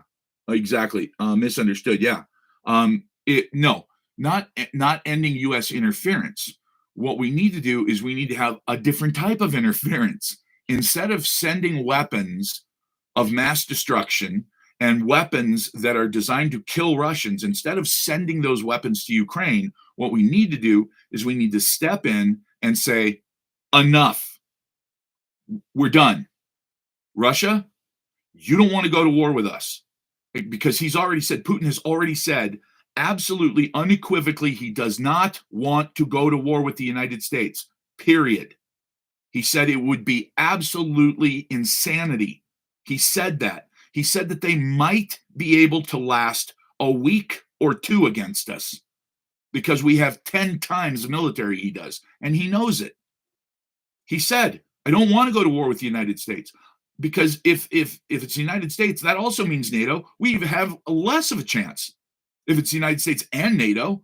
exactly. Misunderstood. Yeah. No, not ending U.S. interference. What we need to do is we need to have a different type of interference. Instead of sending weapons of mass destruction and weapons that are designed to kill Russians, instead of sending those weapons to Ukraine, what we need to do is we need to step in and say, enough. We're done. Russia, you don't want to go to war with us, because Putin has already said absolutely unequivocally he does not want to go to war with the United States, period. He said it would be absolutely insanity. He said that. He said that they might be able to last a week or two against us because we have 10 times the military he does, and he knows it. He said, I don't want to go to war with the United States. because if it's the United States, that also means NATO. We even have less of a chance if it's the United States and NATO,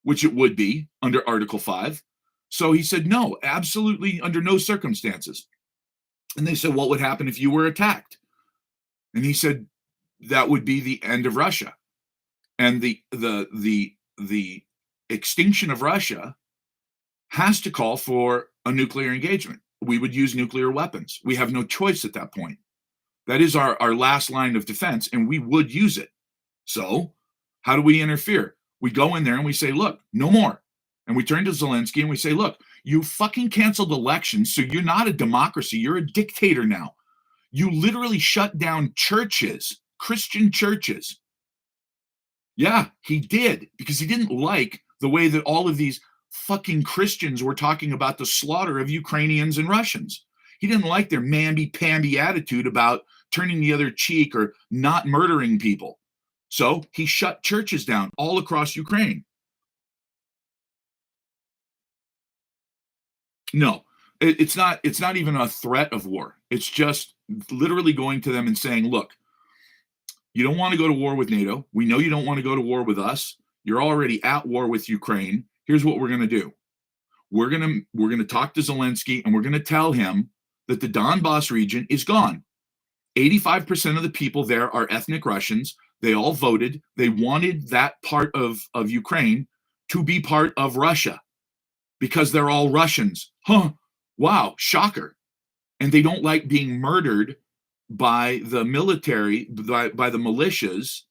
which it would be under Article 5. So he said, no, absolutely under no circumstances. And they said, what would happen if you were attacked? And he said, that would be the end of Russia. And the extinction of Russia has to call for a nuclear engagement. We would use nuclear weapons. We have no choice at that point. That is our last line of defense, and we would use it. So how do we interfere? We go in there and we say, look, no more. And we turn to Zelensky and we say, look, you fucking canceled elections, so you're not a democracy. You're a dictator now. You literally shut down churches, Christian churches. Yeah, he did, because he didn't like the way that all of these fucking Christians were talking about the slaughter of Ukrainians and Russians. He didn't like their mamby-pamby attitude about turning the other cheek or not murdering people. So he shut churches down all across Ukraine. No, it's not even a threat of war. It's just literally going to them and saying, look, you don't want to go to war with NATO. We know you don't want to go to war with us. You're already at war with Ukraine. Here's what we're going to do. We're going to talk to Zelensky, and we're going to tell him that the Donbass region is gone. 85% of the people there are ethnic Russians. They all voted. They wanted that part of Ukraine to be part of Russia because they're all Russians. Huh. Wow. Shocker. And they don't like being murdered by the military, by the militias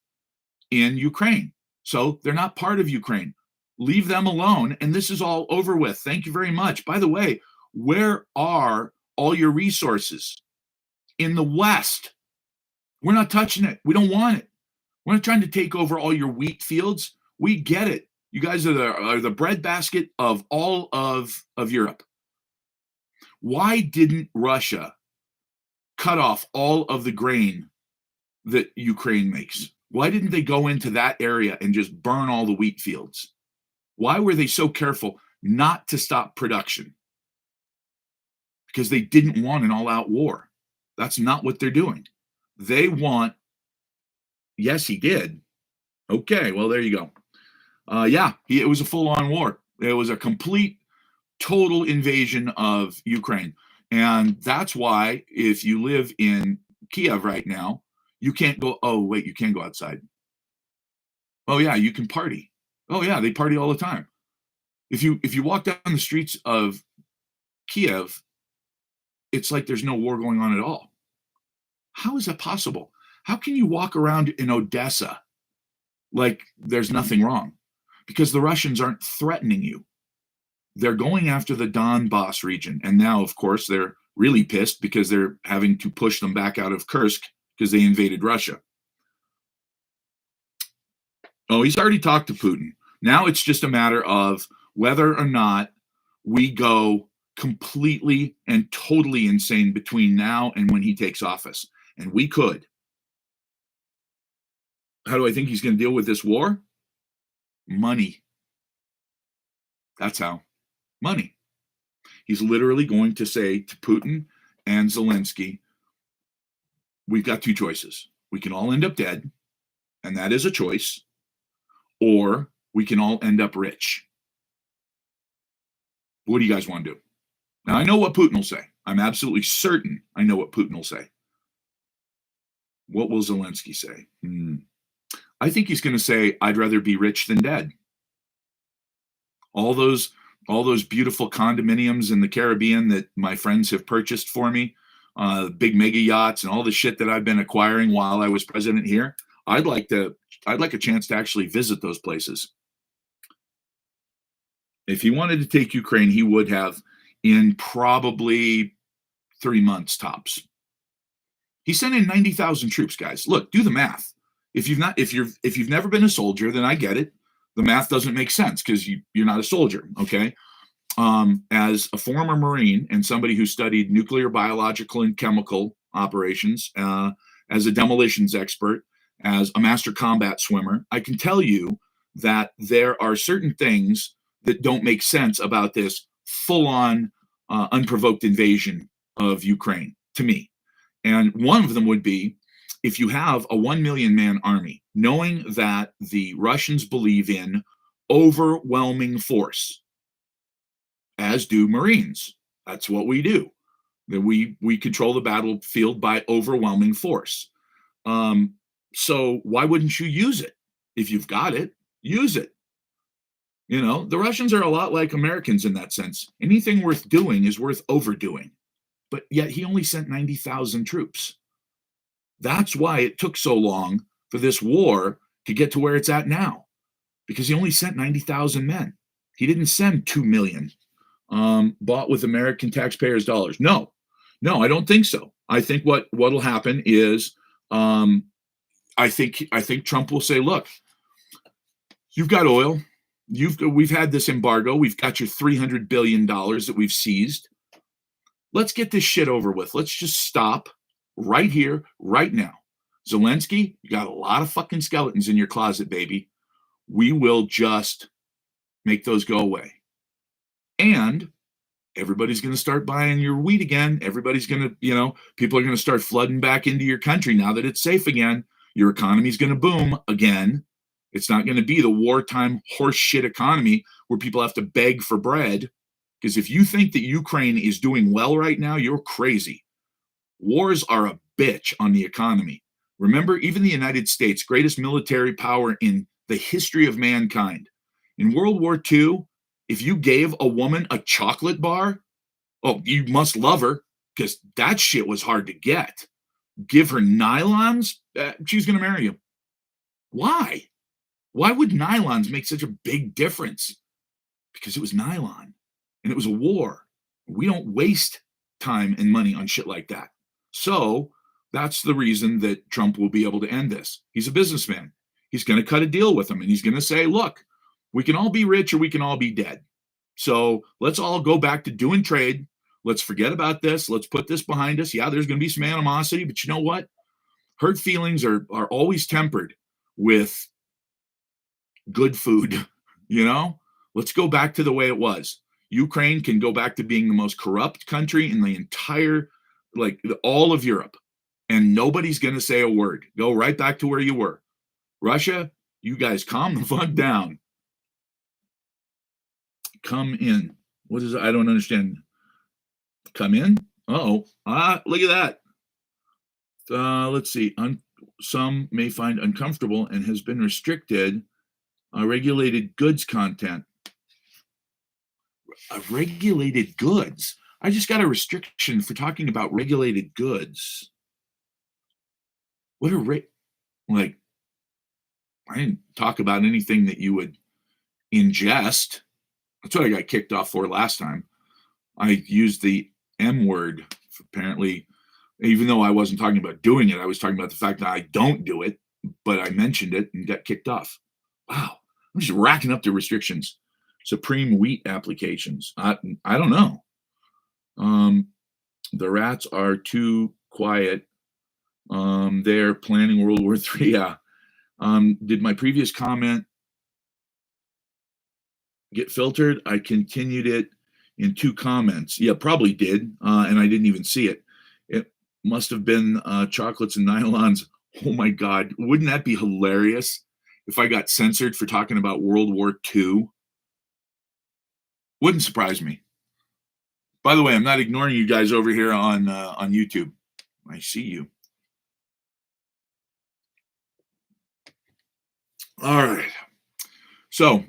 in Ukraine. So they're not part of Ukraine. Leave them alone, and this is all over with. Thank you very much. By the way, where are all your resources? In the West. We're not touching it. We don't want it. We're not trying to take over all your wheat fields. We get it. You guys are the breadbasket of all of Europe. Why didn't Russia cut off all of the grain that Ukraine makes? Why didn't they go into that area and just burn all the wheat fields? Why were they so careful not to stop production? Because they didn't want an all-out war. That's not what they're doing. They want, yes, he did. Okay, well, there you go. It was a full-on war. It was a complete, total invasion of Ukraine. And that's why if you live in Kiev right now, you can't go, oh, wait, you can go outside. Oh, yeah, you can party. Oh, yeah, they party all the time. If you walk down the streets of Kiev, it's like there's no war going on at all. How is that possible? How can you walk around in Odessa like there's nothing wrong? Because the Russians aren't threatening you. They're going after the Donbass region. And now, of course, they're really pissed because they're having to push them back out of Kursk because they invaded Russia. Oh, he's already talked to Putin. Now it's just a matter of whether or not we go completely and totally insane between now and when he takes office. And we could. How do I think he's going to deal with this war? Money. That's how. Money. He's literally going to say to Putin and Zelensky, we've got two choices. We can all end up dead, and that is a choice, or we can all end up rich. What do you guys want to do? Now, I know what Putin will say. I'm absolutely certain I know what Putin will say. What will Zelensky say? I think he's going to say, I'd rather be rich than dead. All those beautiful condominiums in the Caribbean that my friends have purchased for me, big mega yachts and all the shit that I've been acquiring while I was president here, I'd like a chance to actually visit those places. If he wanted to take Ukraine, he would have in probably 3 months tops. He sent in 90,000 troops, guys. Look, do the math. If you've never been a soldier, then I get it. The math doesn't make sense because you're not a soldier, okay? As a former Marine and somebody who studied nuclear, biological, and chemical operations, as a demolitions expert, as a master combat swimmer, I can tell you that there are certain things that don't make sense about this full-on unprovoked invasion of Ukraine, to me. And one of them would be, if you have a 1 million man army, knowing that the Russians believe in overwhelming force, as do Marines. That's what we do. That we control the battlefield by overwhelming force. Um, so why wouldn't you use it? If you've got it, use it. You know, the Russians are a lot like Americans in that sense. Anything worth doing is worth overdoing. But yet he only sent 90,000 troops. That's why it took so long for this war to get to where it's at now, because he only sent 90,000 men. He didn't send 2 million bought with American taxpayers' dollars. No, no, I don't think so. I think what'll happen is I think Trump will say, look, you've got oil. We've had this embargo. We've got your $300 billion that we've seized. Let's get this shit over with. Let's just stop right here, right now. Zelensky, you got a lot of fucking skeletons in your closet, baby. We will just make those go away. And everybody's going to start buying your wheat again. Everybody's going to, people are going to start flooding back into your country now that it's safe again. Your economy's going to boom again. It's not going to be the wartime horse shit economy where people have to beg for bread. Because if you think that Ukraine is doing well right now, you're crazy. Wars are a bitch on the economy. Remember, even the United States, greatest military power in the history of mankind. In World War II, if you gave a woman a chocolate bar, oh, you must love her, because that shit was hard to get. Give her nylons, she's going to marry you. Why? Why would nylons make such a big difference? Because it was nylon. And it was a war. We don't waste time and money on shit like that. So that's the reason that Trump will be able to end this. He's a businessman. He's going to cut a deal with them. And he's going to say, look, we can all be rich or we can all be dead. So let's all go back to doing trade. Let's forget about this. Let's put this behind us. Yeah, there's going to be some animosity. But you know what? Hurt feelings are always tempered with good food. Let's go back to the way it was. Ukraine can go back to being the most corrupt country in the entire, all of Europe. And nobody's going to say a word. Go right back to where you were. Russia, you guys calm the fuck down. Come in. What is it? I don't understand. Come in? Look at that. Let's see. Some may find uncomfortable and has been restricted regulated goods content. Regulated goods. I just got a restriction for talking about regulated goods. What are I didn't talk about anything that you would ingest. That's what I got kicked off for last time. I used the M word. Apparently, even though I wasn't talking about doing it, I was talking about the fact that I don't do it, but I mentioned it and got kicked off. Wow. I'm just racking up the restrictions. Supreme wheat applications. I don't know. The rats are too quiet. They're planning World War III. Yeah. Did my previous comment get filtered? I continued it in 2 comments. Yeah, probably did. And I didn't even see it. It must have been chocolates and nylons. Oh my God. Wouldn't that be hilarious if I got censored for talking about World War II? Wouldn't surprise me. By the way, I'm not ignoring you guys over here on YouTube. I see you. All right. So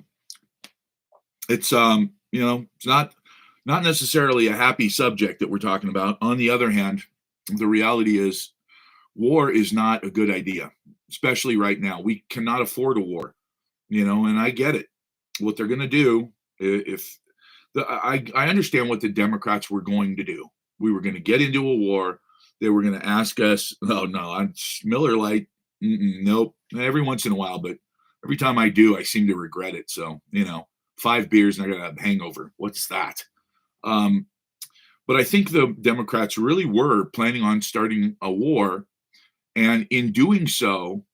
it's it's not necessarily a happy subject that we're talking about. On the other hand, the reality is war is not a good idea, especially right now. We cannot afford a war, and I get it. What they're going to do, I understand what the Democrats were going to do. We were going to get into a war. They were going to ask us, oh, no, I'm Miller Lite. Nope. Every once in a while, but every time I do, I seem to regret it. So, 5 beers and I got a hangover. What's that? But I think the Democrats really were planning on starting a war. And in doing so,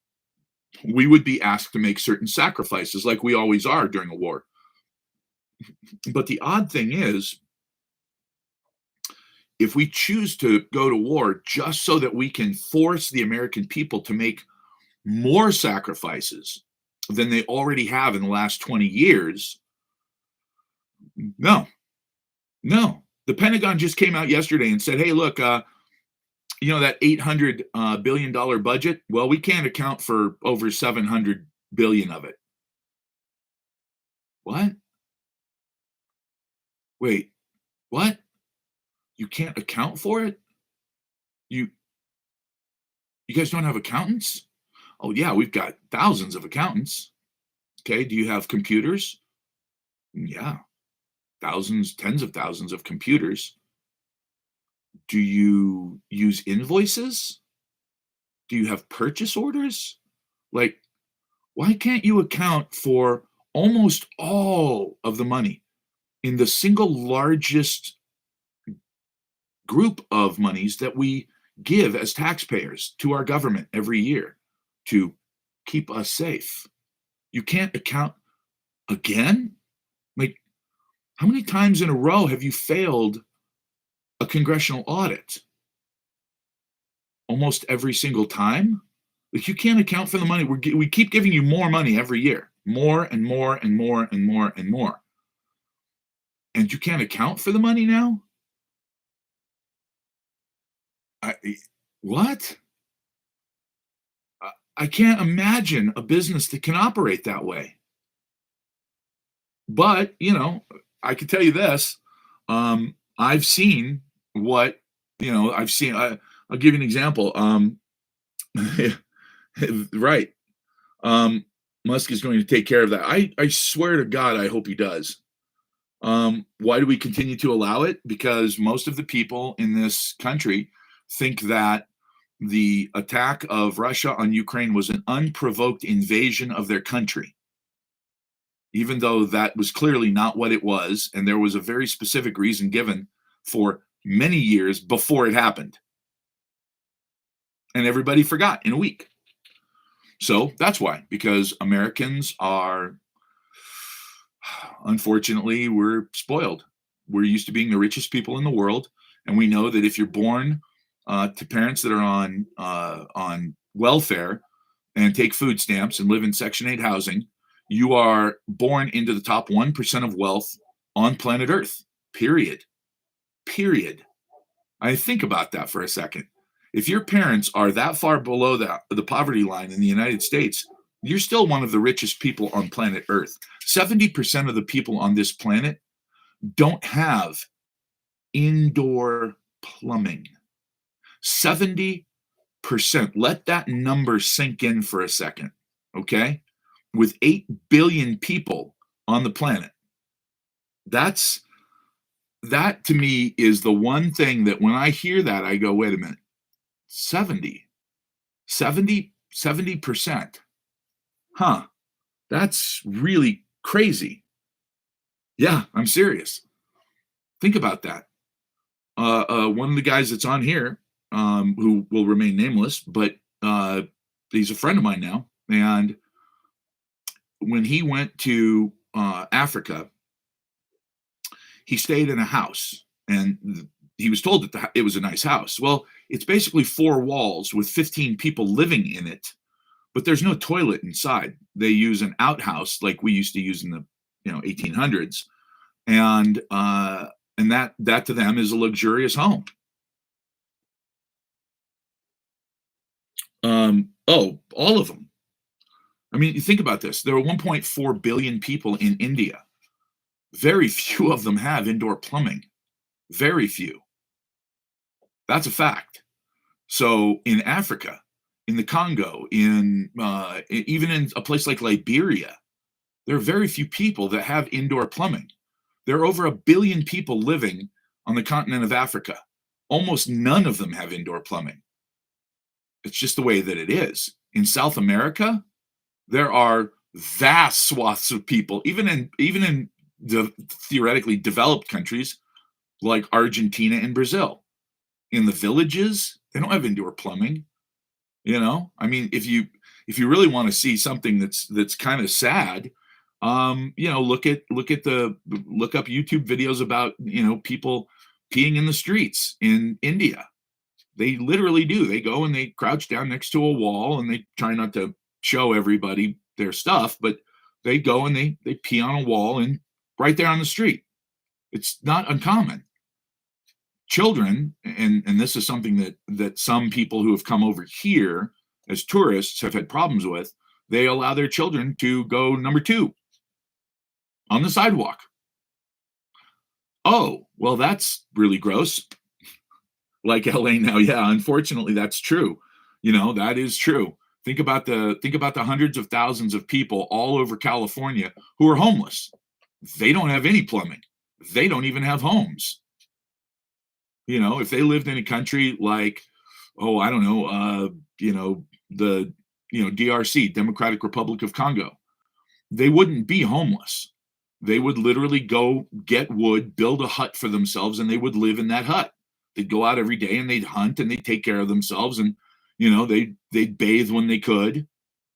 we would be asked to make certain sacrifices like we always are during a war. But the odd thing is, if we choose to go to war just so that we can force the American people to make more sacrifices than they already have in the last 20 years, no, no. The Pentagon just came out yesterday and said, hey, look, that $800 billion budget, well, we can't account for over 700 billion of it. What? Wait, what? You can't account for it? You you guys don't have accountants? Oh yeah, we've got thousands of accountants. Okay, do you have computers? Yeah, thousands, tens of thousands of computers. Do you use invoices? Do you have purchase orders? Like, why can't you account for almost all of the money in the single largest group of monies that we give as taxpayers to our government every year to keep us safe? You can't account again? Like, how many times in a row have you failed a congressional audit? Almost every single time? Like, you can't account for the money. We keep giving you more money every year, more and more and more and more and more. And you can't account for the money now? I, what? I can't imagine a business that can operate that way. But, I can tell you this. I've seen what, I've seen. I'll give you an example. Right. Musk is going to take care of that. I swear to God, I hope he does. Why do we continue to allow it? Because most of the people in this country think that the attack of Russia on Ukraine was an unprovoked invasion of their country, even though that was clearly not what it was. And there was a very specific reason given for many years before it happened. And everybody forgot in a week. So that's why, because Americans are, unfortunately, we're spoiled. We're used to being the richest people in the world. And we know that if you're born to parents that are on welfare and take food stamps and live in Section 8 housing, you are born into the top 1% of wealth on planet Earth, period. Period. I think about that for a second. If your parents are that far below the poverty line in the United States, you're still one of the richest people on planet Earth. 70% of the people on this planet don't have indoor plumbing. 70%. Let that number sink in for a second, okay? With 8 billion people on the planet. That to me is the one thing that when I hear that, I go, wait a minute, 70%. Huh, that's really crazy. Yeah, I'm serious. Think about that. One of the guys that's on here, who will remain nameless, but he's a friend of mine now. And when he went to Africa, he stayed in a house, and he was told that it was a nice house. Well, it's basically 4 walls with 15 people living in it, but there's no toilet inside. They use an outhouse like we used to use in the 1800s, and that to them is a luxurious home. All of them. I mean, you think about this. There are 1.4 billion people in India. Very few of them have indoor plumbing. Very few. That's a fact. So in Africa, in the Congo, even in a place like Liberia, there are very few people that have indoor plumbing. There are over 1 billion people living on the continent of Africa. Almost none of them have indoor plumbing. It's just the way that it is. In South America, there are vast swaths of people, even in the theoretically developed countries like Argentina and Brazil. In the villages, they don't have indoor plumbing. I mean, if you really want to see something that's kind of sad, look up YouTube videos about people peeing in the streets in India. They literally do. They go and they crouch down next to a wall and they try not to show everybody their stuff, but they go and they pee on a wall and right there on the street. It's not uncommon. Children, and this is something that some people who have come over here as tourists have had problems with, they allow their children to go number two on the sidewalk. Oh, well, that's really gross. Like LA now. Yeah, unfortunately, that's true. That is true. Think about the hundreds of thousands of people all over California who are homeless. They don't have any plumbing. They don't even have homes. If they lived in a country like, oh, I don't know, the DRC, Democratic Republic of Congo, they wouldn't be homeless. They would literally go get wood, build a hut for themselves, and they would live in that hut. They'd go out every day and they'd hunt and they'd take care of themselves, and they'd bathe when they could.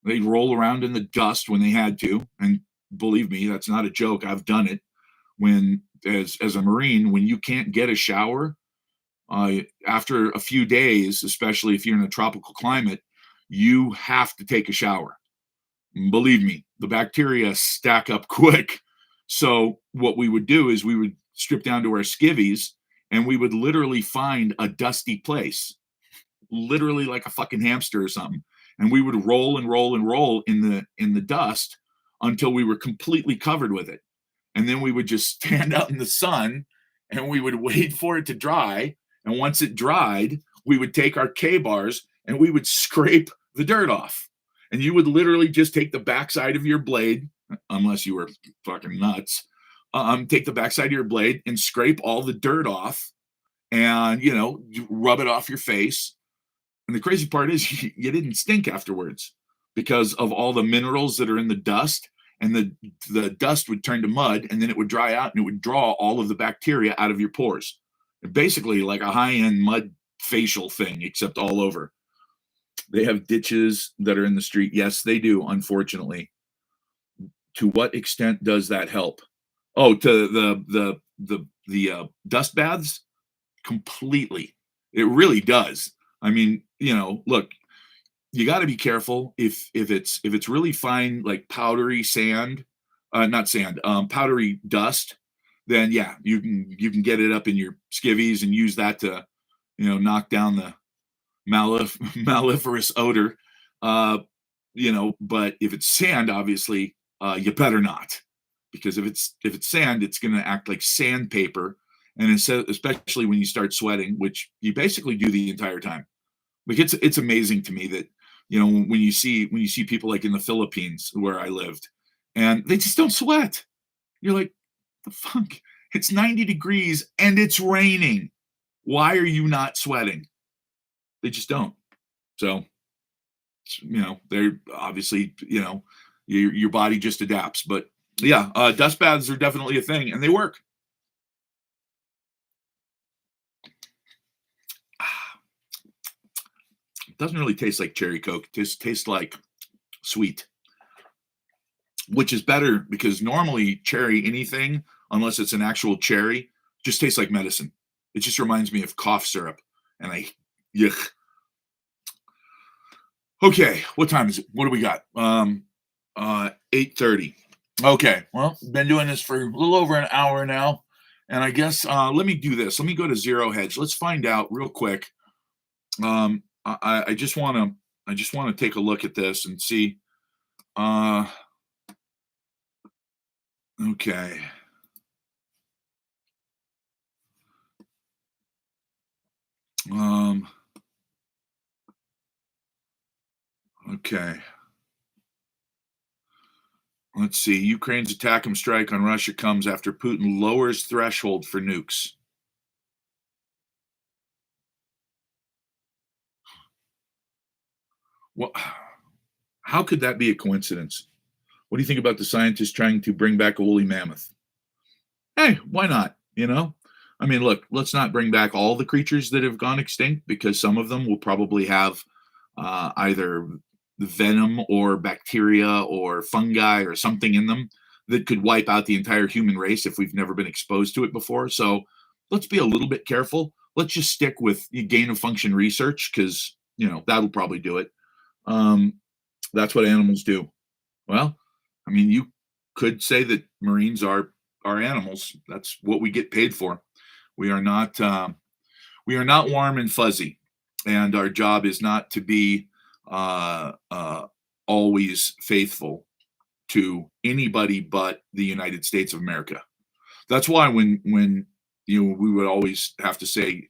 They'd roll around in the dust when they had to. And believe me, that's not a joke. I've done it. When as a Marine, when you can't get a shower, after a few days, especially if you're in a tropical climate, you have to take a shower. Believe me, the bacteria stack up quick. So what we would do is we would strip down to our skivvies and we would literally find a dusty place, literally like a fucking hamster or something. And we would roll and roll and roll in the dust until we were completely covered with it. And then we would just stand out in the sun and we would wait for it to dry. And once it dried, we would take our K-bars and we would scrape the dirt off. And you would literally just take the backside of your blade, unless you were fucking nuts, take the backside of your blade and scrape all the dirt off and, rub it off your face. And the crazy part is you didn't stink afterwards because of all the minerals that are in the dust. And the dust would turn to mud and then it would dry out and it would draw all of the bacteria out of your pores. Basically like a high-end mud facial thing, except all over. They have ditches that are in the street. Yes, they do, unfortunately. To what extent does that help? Oh, to the dust baths? Completely. It really does. I mean, look, you got to be careful if it's really fine, like powdery sand, not sand, powdery dust. Then yeah, you can get it up in your skivvies and use that to, knock down the malleferous odor. But if it's sand, obviously, you better not, because if it's sand, it's going to act like sandpaper, and especially when you start sweating, which you basically do the entire time. Like it's amazing to me that when you see people like in the Philippines where I lived, and they just don't sweat. You're like, the fuck? It's 90 degrees and it's raining. Why are you not sweating? They just don't. So, they're obviously, your body just adapts. But yeah, dust baths are definitely a thing and they work. It doesn't really taste like cherry Coke. It just tastes like sweet, which is better because normally cherry anything, unless it's an actual cherry, just tastes like medicine. It just reminds me of cough syrup, and yuck. Okay, what time is it? What do we got? 8:30. Okay, well, been doing this for a little over an hour now, and I guess let me do this. Let me go to Zero Hedge. Let's find out real quick. I just want to take a look at this and see. Okay. Okay. Let's see. Ukraine's attack and strike on Russia comes after Putin lowers threshold for nukes. Well, how could that be a coincidence? What do you think about the scientists trying to bring back a woolly mammoth? Hey, why not? I mean, look, let's not bring back all the creatures that have gone extinct, because some of them will probably have either venom or bacteria or fungi or something in them that could wipe out the entire human race if we've never been exposed to it before. So let's be a little bit careful. Let's just stick with gain of function research because that'll probably do it. Um, that's what animals do. Well, I mean, you could say that Marines are animals. That's what we get paid for. We are not we are not warm and fuzzy, and our job is not to be uh, uh, always faithful to anybody but the United States of America. That's why when we would always have to say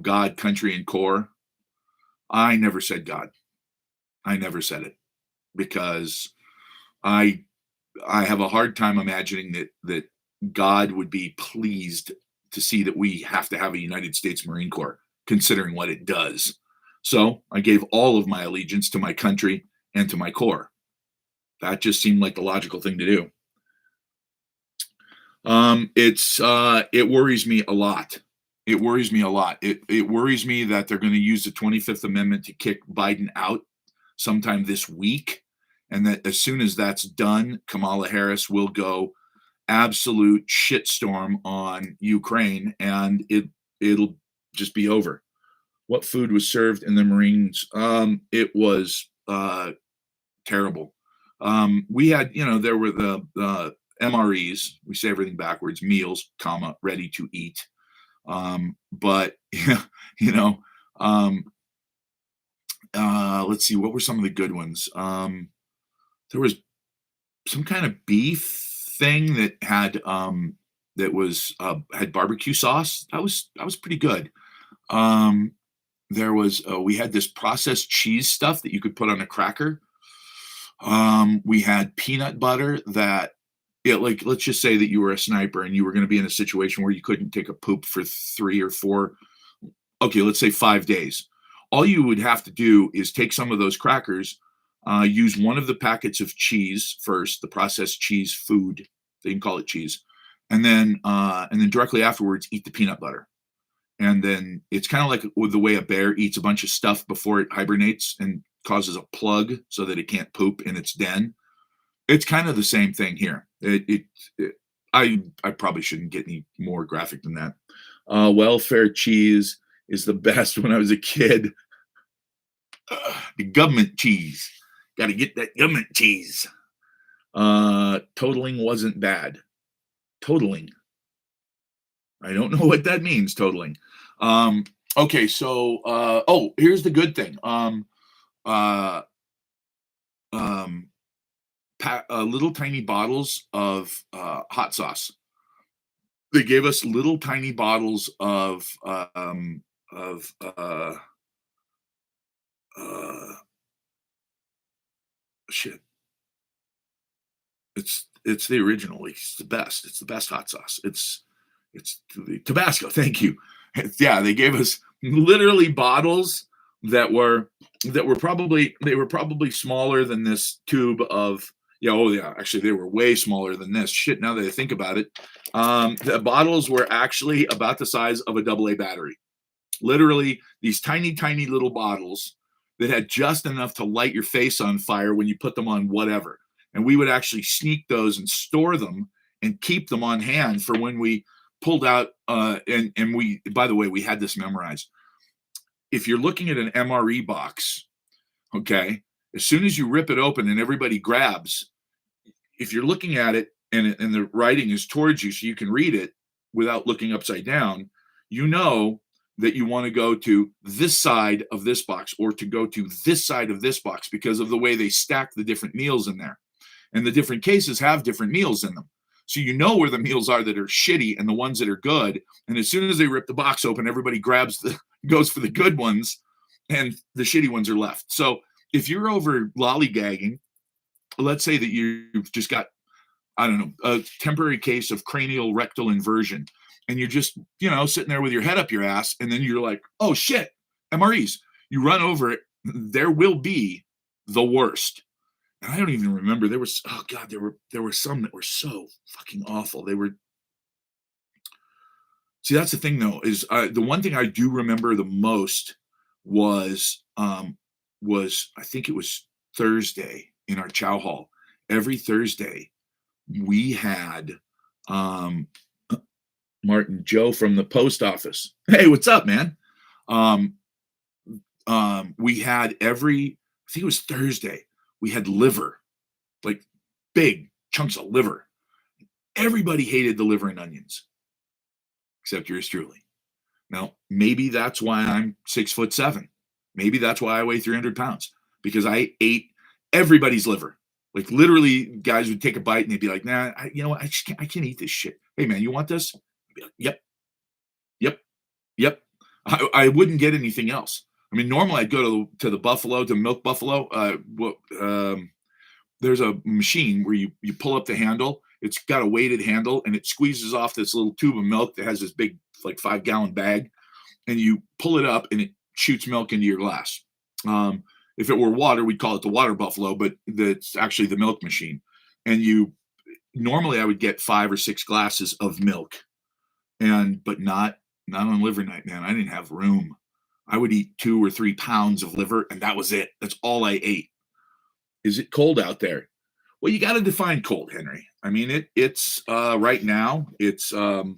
God, country, and core. I never said God. I never said it because I I have a hard time imagining that God would be pleased to see that we have to have a United States Marine Corps, considering what it does. So I gave all of my allegiance to my country and to my corps. That just seemed like the logical thing to do. It worries me a lot. It worries me a lot. It worries me that they're going to use the 25th Amendment to kick Biden out sometime this week, and that as soon as that's done, Kamala Harris will go absolute shitstorm on Ukraine, and it'll just be over. What food was served in the Marines? It was terrible. We had, there were the MREs. We say everything backwards: meals, comma, ready to eat. But you know, um, let's see, what were some of the good ones? There was some kind of beef thing that was had barbecue sauce. That was pretty good. Um, there was we had this processed cheese stuff that you could put on a cracker. We had peanut butter that, yeah, like let's just say that you were a sniper and you were going to be in a situation where you couldn't take a poop for 3 or 4, okay, let's say 5 days. All you would have to do is take some of those crackers, use one of the packets of cheese first, the processed cheese food, they can call it cheese, and then directly afterwards eat the peanut butter. And then it's kind of like with the way a bear eats a bunch of stuff before it hibernates and causes a plug so that it can't poop in its den. It's kind of the same thing here. I probably shouldn't get any more graphic than that. Welfare cheese is the best. When I was a kid, the government cheese. Got to get that government cheese. Totaling wasn't bad. Totaling. I don't know what that means, totaling. Okay, so here's the good thing. Uh, um, little tiny bottles of hot sauce. They gave us little tiny bottles of uh, shit. It's the original. It's the best. It's the best hot sauce. It's the Tabasco. Thank you. Yeah, they gave us literally bottles that were probably smaller than this tube of, yeah. Oh yeah, actually they were way smaller than this. Shit, now that I think about it, the bottles were actually about the size of a AA battery. Literally these tiny, tiny little bottles that had just enough to light your face on fire when you put them on whatever. And we would actually sneak those and store them and keep them on hand for when we pulled out. And we, by the way, we had this memorized. If you're looking at an MRE box, okay, as soon as you rip it open and everybody grabs, if you're looking at it and the writing is towards you so you can read it without looking upside down, you know that you want to go to this side of this box or to go to this side of this box because of the way they stack the different meals in there. And the different cases have different meals in them. So you know where the meals are that are shitty and the ones that are good. And as soon as they rip the box open, everybody goes for the good ones and the shitty ones are left. So if you're over lollygagging, let's say that you've just got, I don't know, a temporary case of cranial rectal inversion, and you're just, sitting there with your head up your ass, and then you're like, oh shit, MREs. You run over it, there will be the worst. And I don't even remember. There was, oh God, there were some that were so fucking awful. See, that's the thing though, is the one thing I do remember the most was I think it was Thursday in our chow hall. Every Thursday we had Martin, Joe from the post office. Hey, what's up, man? Um, we had I think it was Thursday, we had liver, like big chunks of liver. Everybody hated the liver and onions, except yours truly. Now, maybe that's why I'm 6'7". Maybe that's why I weigh 300 pounds because I ate everybody's liver. Like literally, guys would take a bite and they'd be like, "Nah, you know what? I can't eat this shit. Hey, man, you want this?" I'd be like, "Yep, yep, yep." I wouldn't get anything else. I mean, normally I'd go to the Buffalo to Milk Buffalo. There's a machine where you pull up the handle. It's got a weighted handle and it squeezes off this little tube of milk that has this big like 5 gallon bag, and you pull it up and it shoots milk into your glass. If it were water, we'd call it the water buffalo, but that's actually the milk machine. And you normally I would get 5 or 6 glasses of milk, but not on liver night, man. I didn't have room. I would eat 2 or 3 pounds of liver, and that was it. That's all I ate. Is it cold out there? Well, you got to define cold, Henry. I mean, it's right now. It's fucking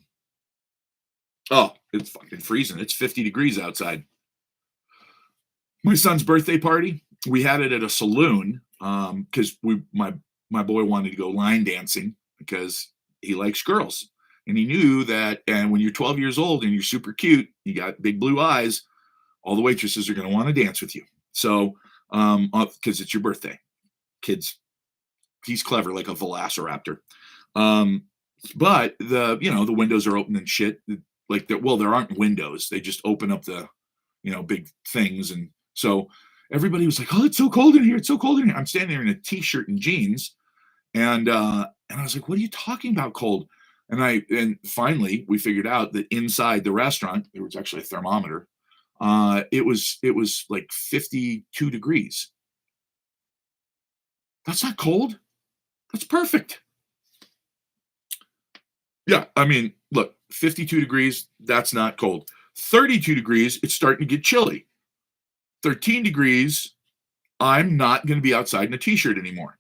freezing. It's 50 degrees outside. My son's birthday party, we had it at a saloon because my boy wanted to go line dancing because he likes girls. And he knew that, and when you're 12 years old and you're super cute, you got big blue eyes, all the waitresses are going to want to dance with you. So, because it's your birthday, kids, he's clever like a velociraptor. Um, but the windows are open and shit. Like there aren't windows; they just open up the big things, and so everybody was like, "Oh, it's so cold in here! It's so cold in here!" I'm standing there in a t-shirt and jeans, and I was like, "What are you talking about, cold?" And finally we figured out that inside the restaurant there was actually a thermometer. It was like 52 degrees. That's not cold. That's perfect. Yeah, I mean, look, 52 degrees, that's not cold. 32 degrees, it's starting to get chilly. 13 degrees, I'm not going to be outside in a t-shirt anymore.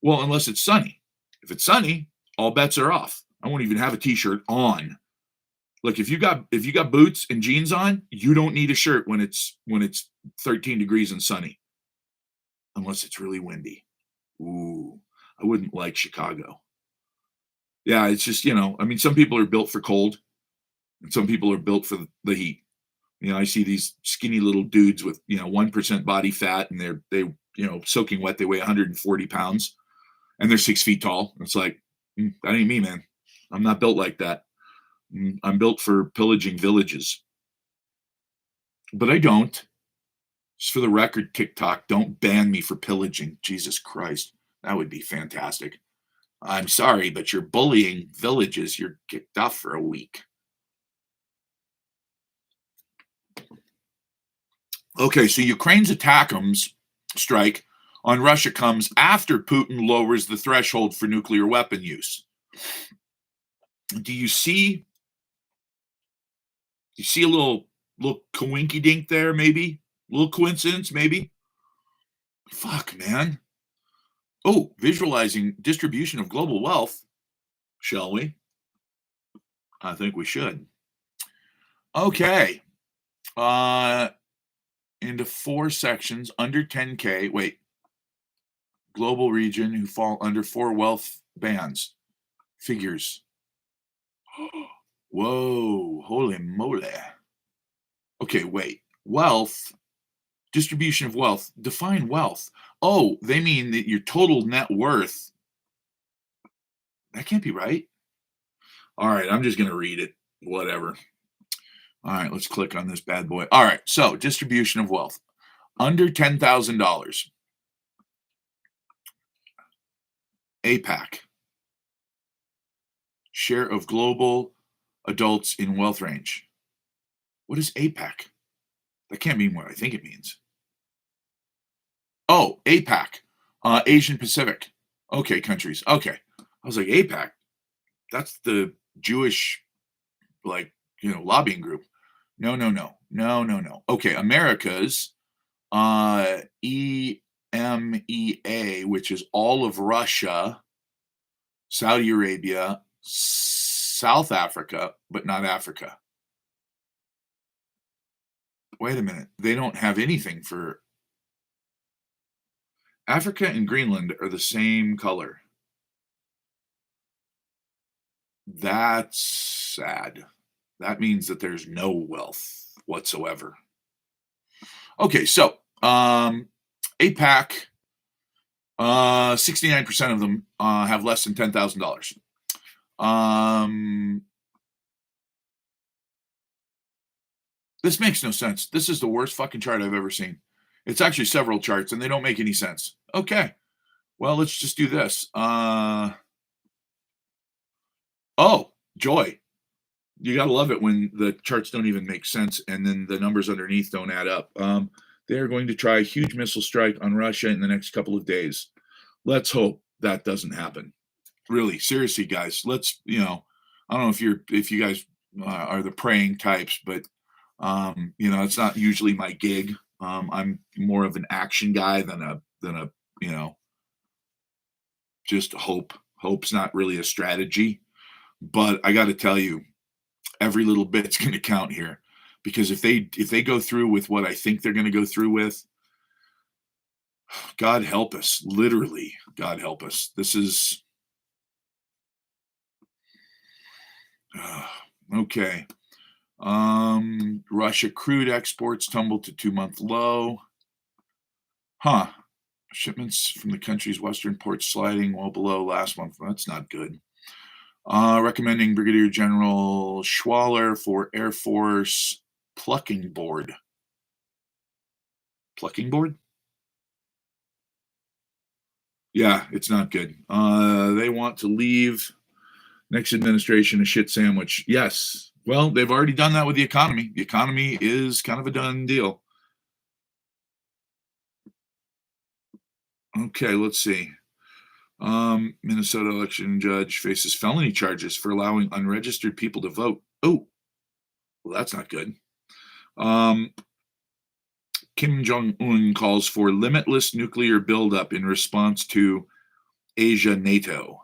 Well, unless it's sunny. If it's sunny, all bets are off. I won't even have a t-shirt on. Like if you got boots and jeans on, you don't need a shirt when it's 13 degrees and sunny. Unless it's really windy. Ooh, I wouldn't like Chicago. Yeah, it's just, I mean, some people are built for cold and some people are built for the heat. I see these skinny little dudes with, 1% body fat and they soaking wet. They weigh 140 pounds and they're 6 feet tall. It's like, that ain't me, man. I'm not built like that. I'm built for pillaging villages. But I don't. Just for the record, TikTok, don't ban me for pillaging. Jesus Christ. That would be fantastic. I'm sorry, but you're bullying villages. You're kicked off for a week. Okay, so Ukraine's strike on Russia comes after Putin lowers the threshold for nuclear weapon use. Do you see a little coinky dink there, maybe? A little coincidence, maybe? Fuck, man. Oh, visualizing distribution of global wealth, shall we? I think we should. Okay. Into 4 sections under 10K. Wait. Global region who fall under 4 wealth bands. Figures. Whoa. Holy moly. Okay, wait. Wealth. Distribution of wealth. Define wealth. Oh, they mean that your total net worth. That can't be right. All right, I'm just going to read it. Whatever. All right, let's click on this bad boy. All right, so distribution of wealth. Under $10,000. APAC. Share of global adults in wealth range. What is APAC? That can't mean what I think it means. Oh, APAC. Asian Pacific. Okay, countries. Okay. I was like, APAC. That's the Jewish, lobbying group. No. Okay, America's EMEA, which is all of Russia, Saudi Arabia, South Africa, but not Africa. Wait a minute. They don't have anything for Africa and Greenland are the same color. That's sad. That means that there's no wealth whatsoever. Okay, so APAC, 69% of them have less than $10,000. This makes no sense. This is the worst fucking chart I've ever seen. It's actually several charts, and they don't make any sense. Okay, well, let's just do this. Oh, joy. You got to love it when the charts don't even make sense, and then the numbers underneath don't add up. They are going to try a huge missile strike on Russia in the next couple of days. Let's hope that doesn't happen. Really, seriously, guys. Let's, I don't know if you guys are the praying types, but it's not usually my gig. I'm more of an action guy than a just hope. Hope's not really a strategy, but I got to tell you, every little bit's going to count here, because if they go through with what I think they're going to go through with, God help us, literally, God help us. This is okay. Russia crude exports tumbled to 2-month low. Shipments from the country's western ports sliding well below last month. That's not good. Recommending Brigadier General Schwaller for Air Force plucking board. Plucking board? Yeah, it's not good. They want to leave next administration a shit sandwich. Yes. Well, they've already done that with the economy. The economy is kind of a done deal. Okay, let's see. Minnesota election judge faces felony charges for allowing unregistered people to vote. Oh, well, that's not good. Kim Jong-un calls for limitless nuclear buildup in response to Asia NATO.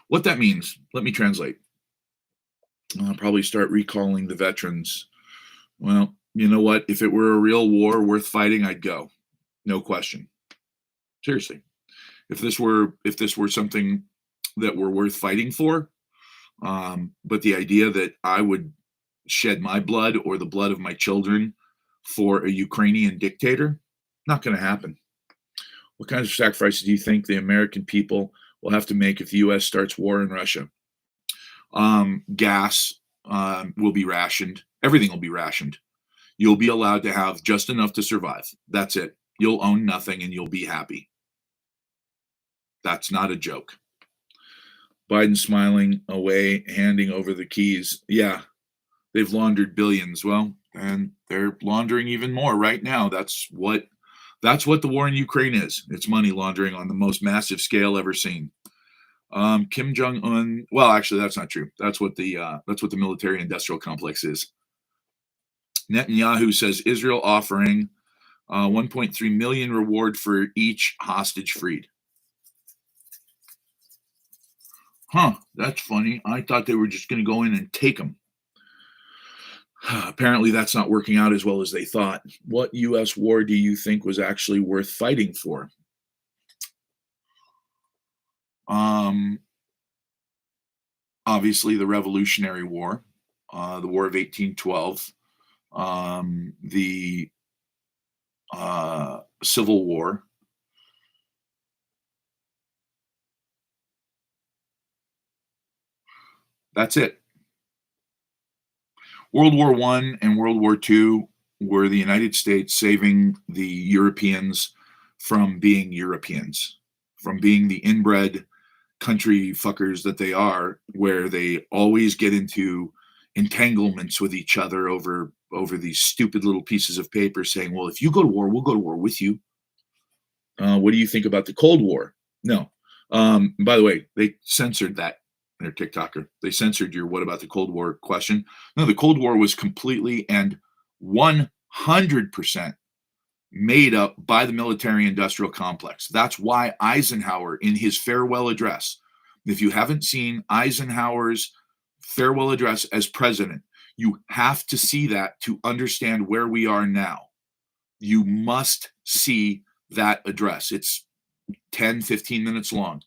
What that means, let me translate. I'll probably start recalling the veterans. Well, you know what? If it were a real war worth fighting, I'd go. No question. Seriously. If this were something that were worth fighting for, but the idea that I would shed my blood or the blood of my children for a Ukrainian dictator, not going to happen. What kinds of sacrifices do you think the American people will have to make if the U.S. starts war in Russia? Gas will be rationed. Everything will be rationed. You'll be allowed to have just enough to survive. That's it. You'll own nothing and you'll be happy. That's not a joke. Biden smiling away, handing over the keys. Yeah, they've laundered billions. Well, and they're laundering even more right now. That's what the war in Ukraine is. It's money laundering on the most massive scale ever seen. Kim Jong-un. Well, actually, that's not true. That's what the military-industrial complex is. Netanyahu says Israel offering 1.3 million reward for each hostage freed. That's funny. I thought they were just going to go in and take them. Apparently, that's not working out as well as they thought. What U.S. war do you think was actually worth fighting for? Obviously, the Revolutionary War, the War of 1812, the Civil War. That's it. World War I and World War II were the United States saving the Europeans from being Europeans, from being the inbred country fuckers that they are, where they always get into entanglements with each other over these stupid little pieces of paper saying, well, if you go to war, we'll go to war with you. What do you think about the Cold War? No. By the way, they censored that. Their TikToker. They censored your what about the Cold War question. No, the Cold War was completely and 100% made up by the military industrial complex. That's why Eisenhower, in his farewell address, if you haven't seen Eisenhower's farewell address as president, you have to see that to understand where we are now. You must see that address. It's 10, 15 minutes long.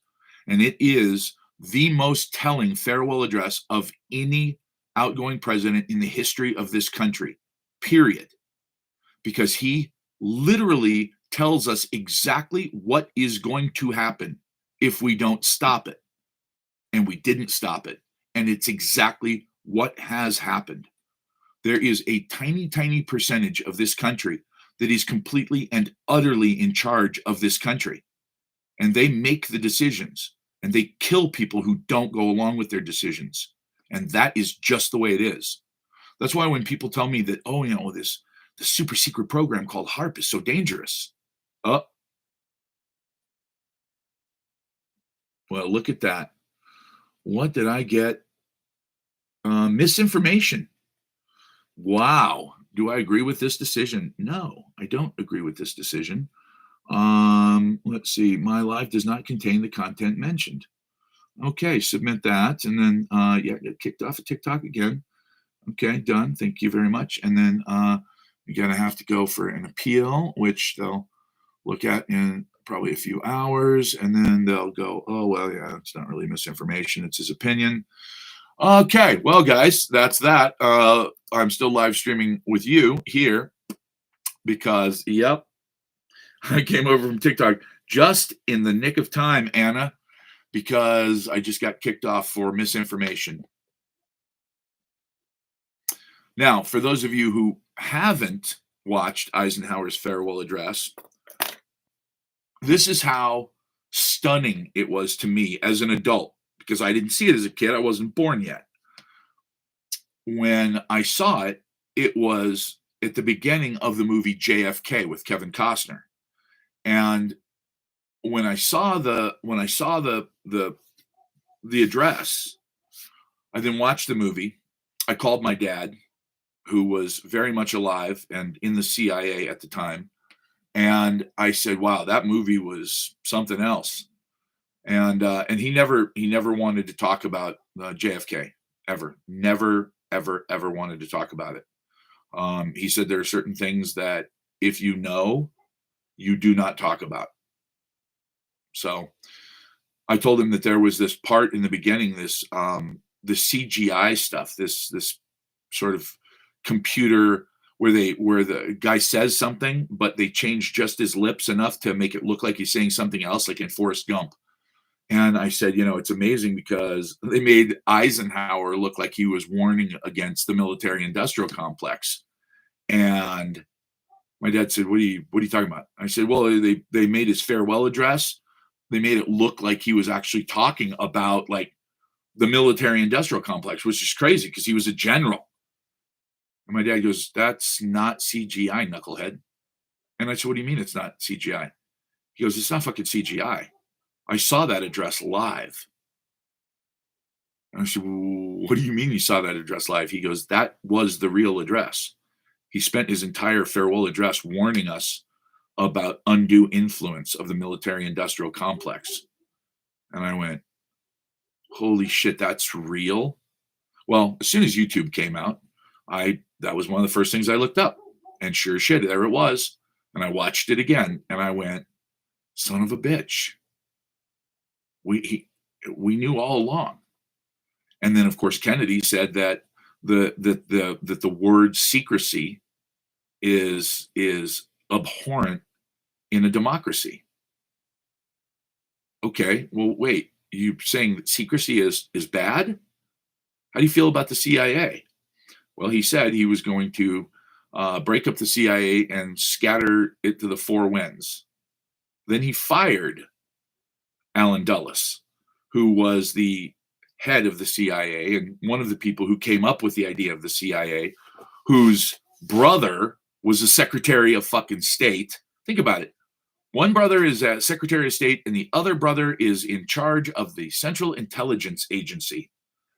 And it is the most telling farewell address of any outgoing president in the history of this country, period. Because he literally tells us exactly what is going to happen if we don't stop it. And we didn't stop it. And it's exactly what has happened. There is a tiny, tiny percentage of this country that is completely and utterly in charge of this country. And they make the decisions and they kill people who don't go along with their decisions. And that is just the way it is. That's why when people tell me that, oh, this super secret program called HARP is so dangerous. Oh, well, look at that. What did I get? Misinformation. Wow. Do I agree with this decision? No, I don't agree with this decision. Let's see. My live does not contain the content mentioned. Okay, submit that. And then, get kicked off of TikTok again. Okay, done. Thank you very much. And then you're going to have to go for an appeal, which they'll look at in probably a few hours. And then they'll go, oh, well, yeah, it's not really misinformation. It's his opinion. Okay, well, guys, that's that. I'm still live streaming with you here because, yep, I came over from TikTok just in the nick of time, Anna, because I just got kicked off for misinformation. Now, for those of you who haven't watched Eisenhower's farewell address, this is how stunning it was to me as an adult, because I didn't see it as a kid. I wasn't born yet. When I saw it, it was at the beginning of the movie JFK with Kevin Costner. And when I saw the address, I then watched the movie. I called my dad, who was very much alive and in the CIA at the time. And I said, wow, that movie was something else. And he never wanted to talk about JFK ever. Never, ever, ever wanted to talk about it. He said there are certain things that if you know, you do not talk about. So I told him that there was this part in the beginning, this the CGI stuff, this sort of computer where the guy says something, but they change just his lips enough to make it look like he's saying something else, like in Forrest Gump. And I said, it's amazing because they made Eisenhower look like he was warning against the military industrial complex. And my dad said, what are you talking about? I said, well, they made his farewell address. They made it look like he was actually talking about like the military industrial complex, which is crazy because he was a general. And my dad goes, that's not CGI, knucklehead. And I said, what do you mean it's not CGI? He goes, it's not fucking CGI. I saw that address live. And I said, well, what do you mean you saw that address live? He goes, that was the real address. He spent his entire farewell address warning us about undue influence of the military industrial complex. And I went, holy shit, that's real? Well, as soon as YouTube came out, that was one of the first things I looked up. And sure as shit, there it was. And I watched it again and I went, son of a bitch. We knew all along. And then of course Kennedy said that the word secrecy is abhorrent in a democracy. Okay, well, wait, you saying that secrecy is bad? How do you feel about the CIA? Well, he said he was going to break up the CIA and scatter it to the four winds. Then he fired Allen Dulles, who was the head of the CIA and one of the people who came up with the idea of the CIA, whose brother was a Secretary of fucking State. Think about it. One brother is a Secretary of State and the other brother is in charge of the Central Intelligence Agency.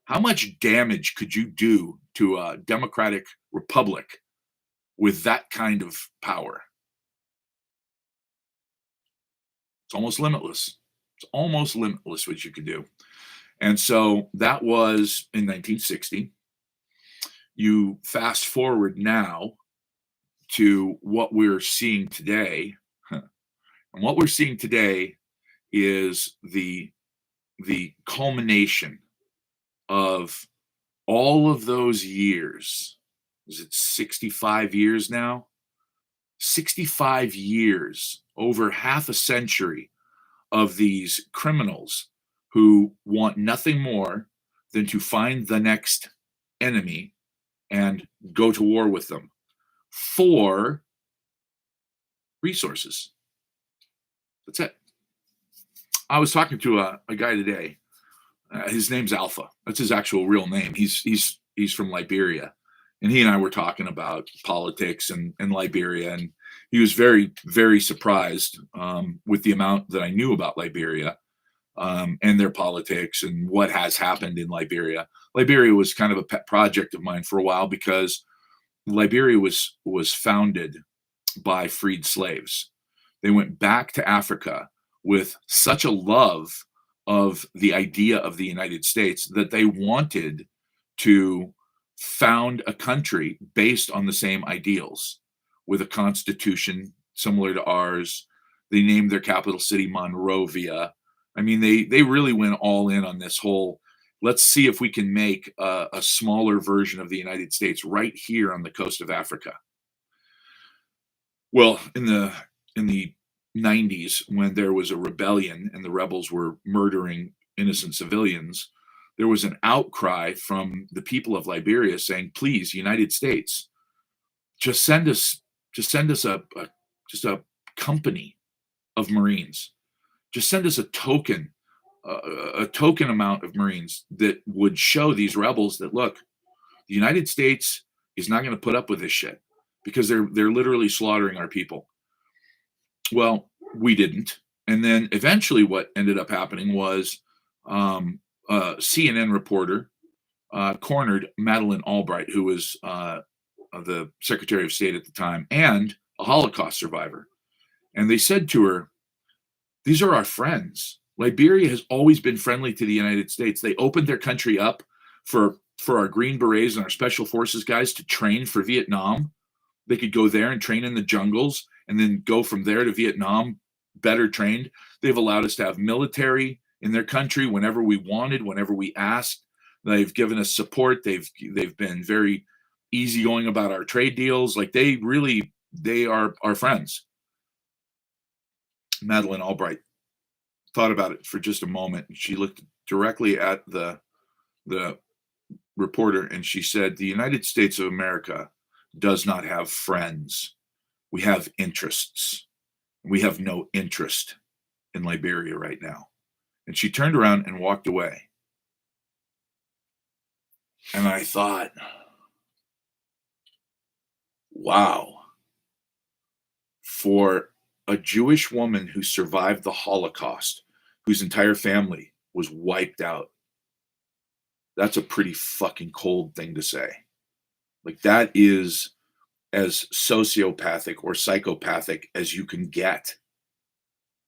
How much damage could you do to a democratic republic with that kind of power? almost limitless. It's almost limitless what you could do. And so that was in 1960. You fast forward now to what we're seeing today. And what we're seeing today is the culmination of all of those years. Is it 65 years now? 65 years, over half a century of these criminals who want nothing more than to find the next enemy and go to war with them for resources. That's it. I was talking to a guy today. His name's Alpha. That's his actual real name. He's from Liberia, and he and I were talking about politics and Liberia, and he was very, very surprised with the amount that I knew about Liberia and their politics and what has happened in Liberia. Liberia was kind of a pet project of mine for a while because Liberia was founded by freed slaves. They went back to Africa with such a love of the idea of the United States that they wanted to found a country based on the same ideals, with a constitution similar to ours. They named their capital city Monrovia. I mean, they really went all in on this whole, let's see if we can make a smaller version of the United States right here on the coast of Africa. Well, in the 90s, when there was a rebellion and the rebels were murdering innocent civilians, there was an outcry from the people of Liberia saying, please, United States, just send us a company of Marines. Just send us a token amount of Marines that would show these rebels that, look, the United States is not going to put up with this shit because they're literally slaughtering our people. Well, we didn't. And then eventually what ended up happening was a CNN reporter cornered Madeleine Albright, who was the Secretary of State at the time and a Holocaust survivor. And they said to her, these are our friends. Liberia has always been friendly to the United States. They opened their country up for our Green Berets and our Special Forces guys to train for Vietnam. They could go there and train in the jungles and then go from there to Vietnam better trained. They've allowed us to have military in their country whenever we wanted, whenever we asked. They've given us support. They've been very easygoing about our trade deals. Like they are our friends. Madeleine Albright thought about it for just a moment. She looked directly at the reporter and she said, the United States of America does not have friends. We have interests. We have no interest in Liberia right now. And she turned around and walked away. And I thought, wow, for a Jewish woman who survived the Holocaust, whose entire family was wiped out, that's a pretty fucking cold thing to say. Like that is as sociopathic or psychopathic as you can get.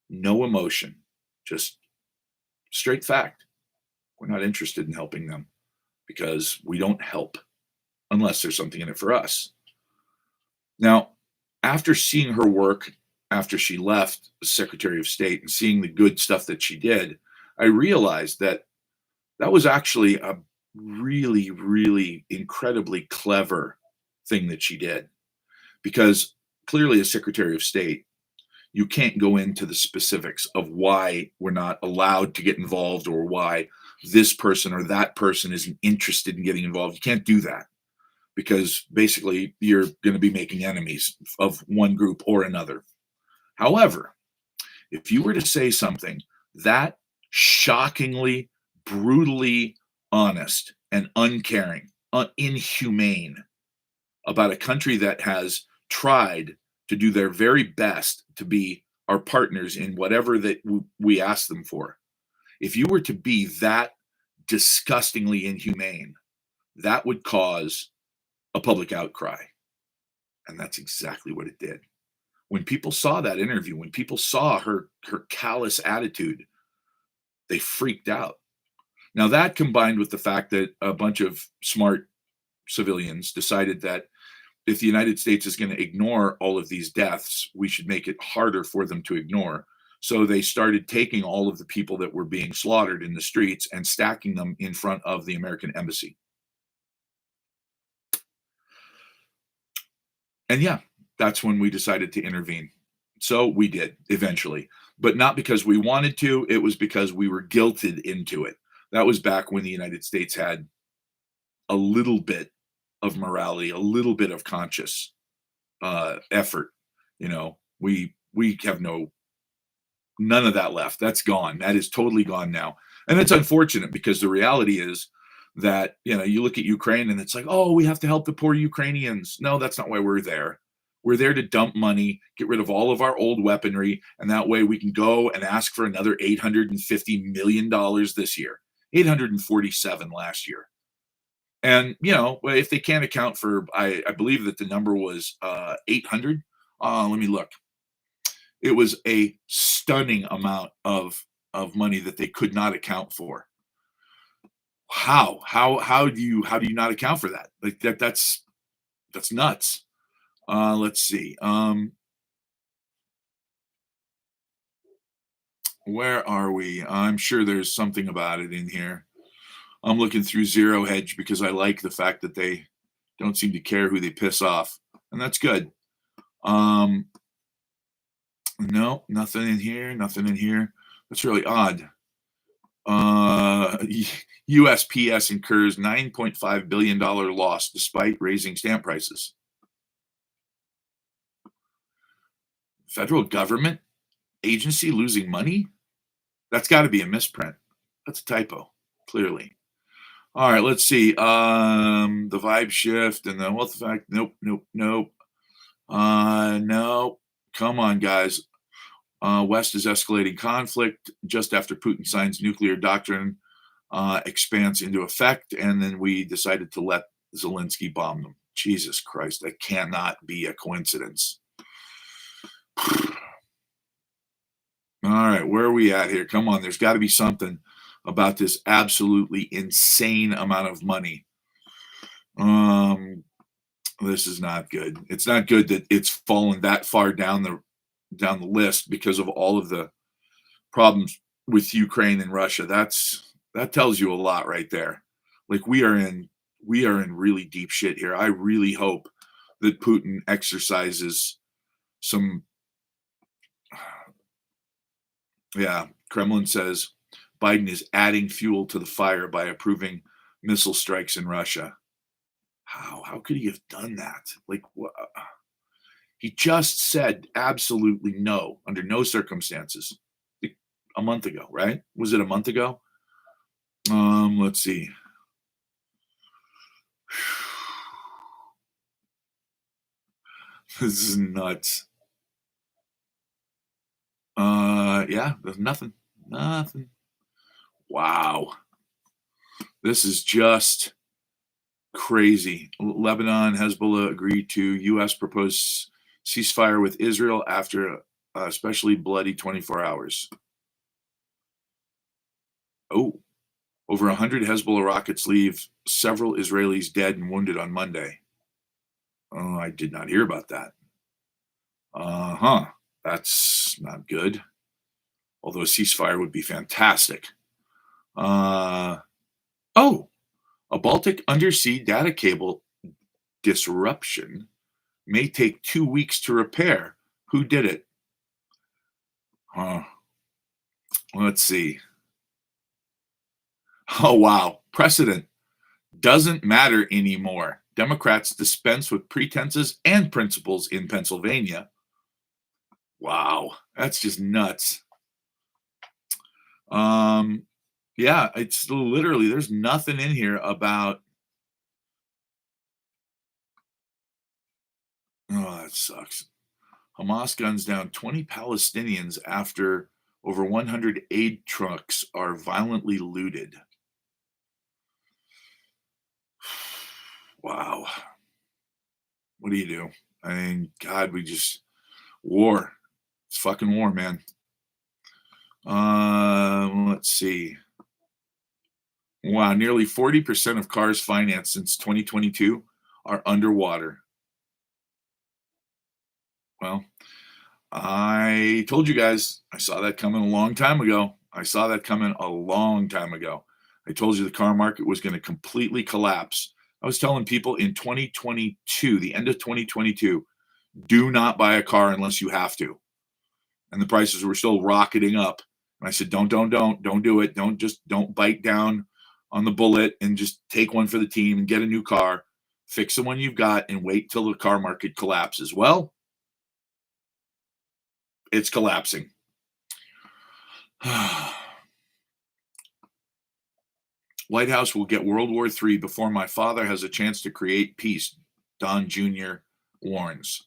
No emotion, just straight fact. We're not interested in helping them because we don't help unless there's something in it for us. Now, after seeing her work, after she left the Secretary of State and seeing the good stuff that she did, I realized that that was actually a really, really incredibly clever thing that she did. Because clearly as Secretary of State, you can't go into the specifics of why we're not allowed to get involved or why this person or that person isn't interested in getting involved. You can't do that because basically you're going to be making enemies of one group or another. However, if you were to say something that shockingly, brutally honest and uncaring, inhumane about a country that has tried to do their very best to be our partners in whatever that we ask them for, if you were to be that disgustingly inhumane, that would cause a public outcry. And that's exactly what it did. When people saw that interview, when people saw her callous attitude, they freaked out. Now that combined with the fact that a bunch of smart civilians decided that if the United States is going to ignore all of these deaths, we should make it harder for them to ignore. So they started taking all of the people that were being slaughtered in the streets and stacking them in front of the American embassy. And yeah, that's when we decided to intervene. So we did eventually, but not because we wanted to. It was because we were guilted into it. That was back when the United States had a little bit of morality, a little bit of conscious effort. We have none of that left. That's gone. That is totally gone now. And it's unfortunate because the reality is that, you look at Ukraine and it's like, oh, we have to help the poor Ukrainians. No, that's not why we're there. We're there to dump money, get rid of all of our old weaponry, and that way we can go and ask for another $850 million this year, 847 last year. And, if they can't account for, I believe that the number was 800. Let me look. It was a stunning amount of money that they could not account for. How do you not account for that? Like that's nuts. Let's see. Where are we? I'm sure there's something about it in here. I'm looking through Zero Hedge because I like the fact that they don't seem to care who they piss off, and that's good. No, nothing in here. Nothing in here. That's really odd. USPS incurs $9.5 billion loss despite raising stamp prices. Federal government agency losing money? That's got to be a misprint. That's a typo, clearly. All right, let's see. The vibe shift and the wealth effect. Nope, nope, nope. No. Come on, guys. West is escalating conflict just after Putin signs nuclear doctrine expands into effect, and then we decided to let Zelensky bomb them. Jesus Christ, that cannot be a coincidence. All right, where are we at here? Come on, there's got to be something about this absolutely insane amount of money. This is not good. It's not good that it's fallen that far down the list because of all of the problems with Ukraine and Russia. That tells you a lot right there. Like we are in really deep shit here. I really hope that Putin exercises some. Yeah, Kremlin says Biden is adding fuel to the fire by approving missile strikes in Russia. How could he have done that? Like what? He just said absolutely no, under no circumstances. A month ago, right? Was it a month ago? Let's see. This is nuts. Yeah, there's nothing. Nothing. Wow. This is just crazy. Lebanon, Hezbollah agreed to U.S. proposed ceasefire with Israel after especially bloody 24 hours. Oh, over 100 Hezbollah rockets leave several Israelis dead and wounded on Monday. Oh, I did not hear about that. Uh-huh. That's not good. Although a ceasefire would be fantastic. Oh, a Baltic undersea data cable disruption may take 2 weeks to repair. Who did it? Let's see. Oh, wow. Precedent doesn't matter anymore. Democrats dispense with pretenses and principles in Pennsylvania. Wow. That's just nuts. Yeah, it's literally, there's nothing in here about. Oh, that sucks. Hamas guns down 20 Palestinians after over 100 aid trucks are violently looted. Wow. What do you do? I mean, God, War. It's fucking war, man. Let's see. Wow, nearly 40% of cars financed since 2022 are underwater. Well, I told you guys, I saw that coming a long time ago. I saw that coming a long time ago. I told you the car market was going to completely collapse. I was telling people in 2022, the end of 2022, do not buy a car unless you have to. And the prices were still rocketing up. And I said, don't do it. Don't bite down on the bullet and just take one for the team and get a new car. Fix the one you've got and wait till the car market collapses. Well, it's collapsing. White House will get World War III before my father has a chance to create peace, Don Jr. warns.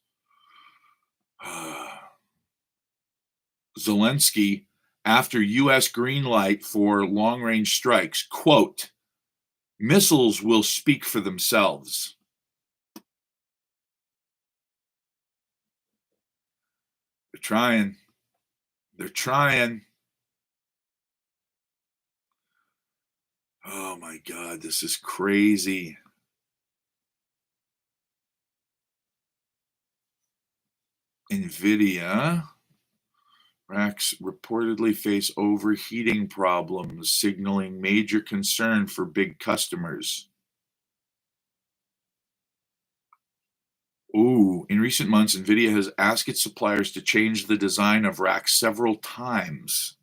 Zelensky, after U.S. green light for long-range strikes, quote, missiles will speak for themselves. They're trying. They're trying. Oh my God, this is crazy. NVIDIA racks reportedly face overheating problems, signaling major concern for big customers. Ooh, in recent months, NVIDIA has asked its suppliers to change the design of racks several times.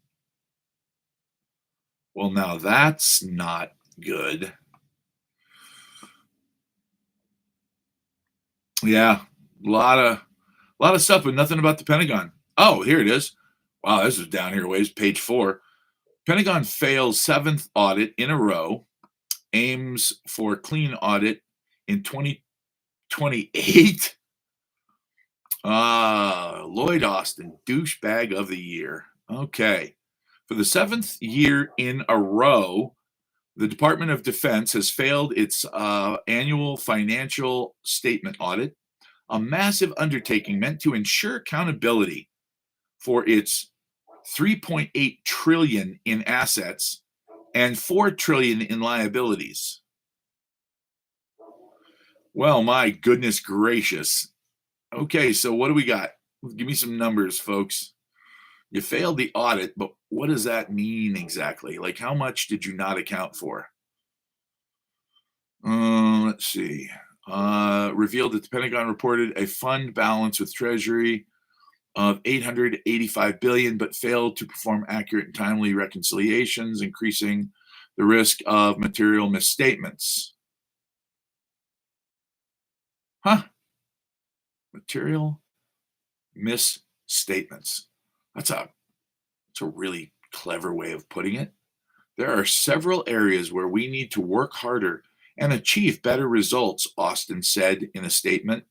Well, now that's not good. Yeah, a lot of stuff, but nothing about the Pentagon. Oh, here it is. Wow, this is down here ways, page 4. Pentagon fails 7th audit in a row, aims for clean audit in 2028. Lloyd Austin, douchebag of the year. Okay. For the 7th year in a row, the Department of Defense has failed its annual financial statement audit, a massive undertaking meant to ensure accountability for its 3.8 trillion in assets and 4 trillion in liabilities. Well, my goodness gracious. Okay, so what do we got? Give me some numbers, folks. You failed the audit, but what does that mean exactly? Like, how much did you not account for? Let's see. Revealed that the Pentagon reported a fund balance with Treasury of 885 billion, but failed to perform accurate and timely reconciliations, increasing the risk of material misstatements. Huh? Material misstatements. That's a really clever way of putting it. There are several areas where we need to work harder and achieve better results, Austin said in a statement.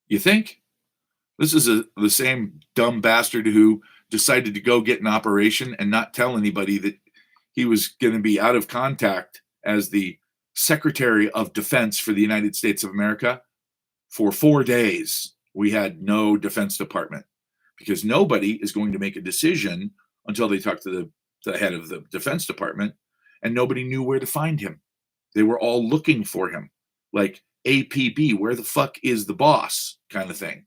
You think? This is the same dumb bastard who decided to go get an operation and not tell anybody that he was going to be out of contact as the Secretary of Defense for the United States of America. For 4 days, we had no Defense Department because nobody is going to make a decision until they talk to the head of the Defense Department, and nobody knew where to find him. They were all looking for him, like APB, where the fuck is the boss kind of thing.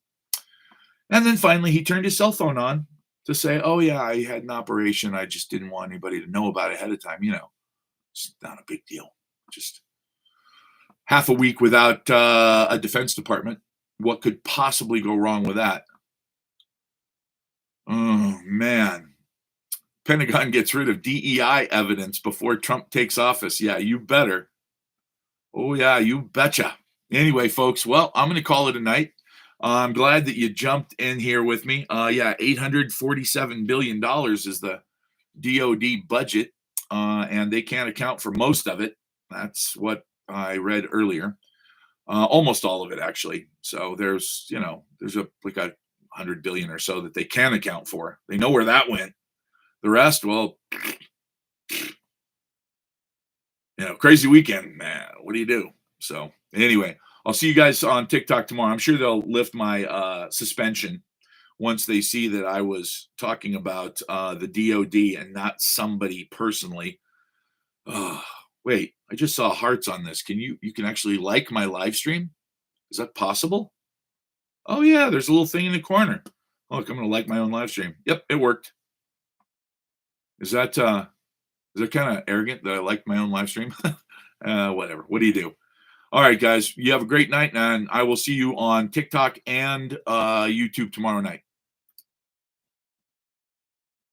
And then finally, he turned his cell phone on to say, oh, yeah, I had an operation. I just didn't want anybody to know about it ahead of time. You know, it's not a big deal. Just half a week without a Defense Department. What could possibly go wrong with that? Oh, man. Pentagon gets rid of DEI evidence before Trump takes office. Yeah, you better. Oh, yeah, you betcha. Anyway, folks, well, I'm going to call it a night. I'm glad that you jumped in here with me. Yeah, $847 billion is the DOD budget, and they can't account for most of it. That's what I read earlier. Almost all of it, actually. So there's like 100 billion or so that they can account for. They know where that went. The rest, well, crazy weekend, man. What do you do? So anyway, I'll see you guys on TikTok tomorrow. I'm sure they'll lift my suspension once they see that I was talking about the DoD and not somebody personally. Oh, wait, I just saw hearts on this. You can actually like my live stream? Is that possible? Oh yeah, there's a little thing in the corner. Look, I'm gonna like my own live stream. Yep, it worked. Is that kind of arrogant that I like my own live stream? Whatever. What do you do? All right, guys. You have a great night, and I will see you on TikTok and YouTube tomorrow night.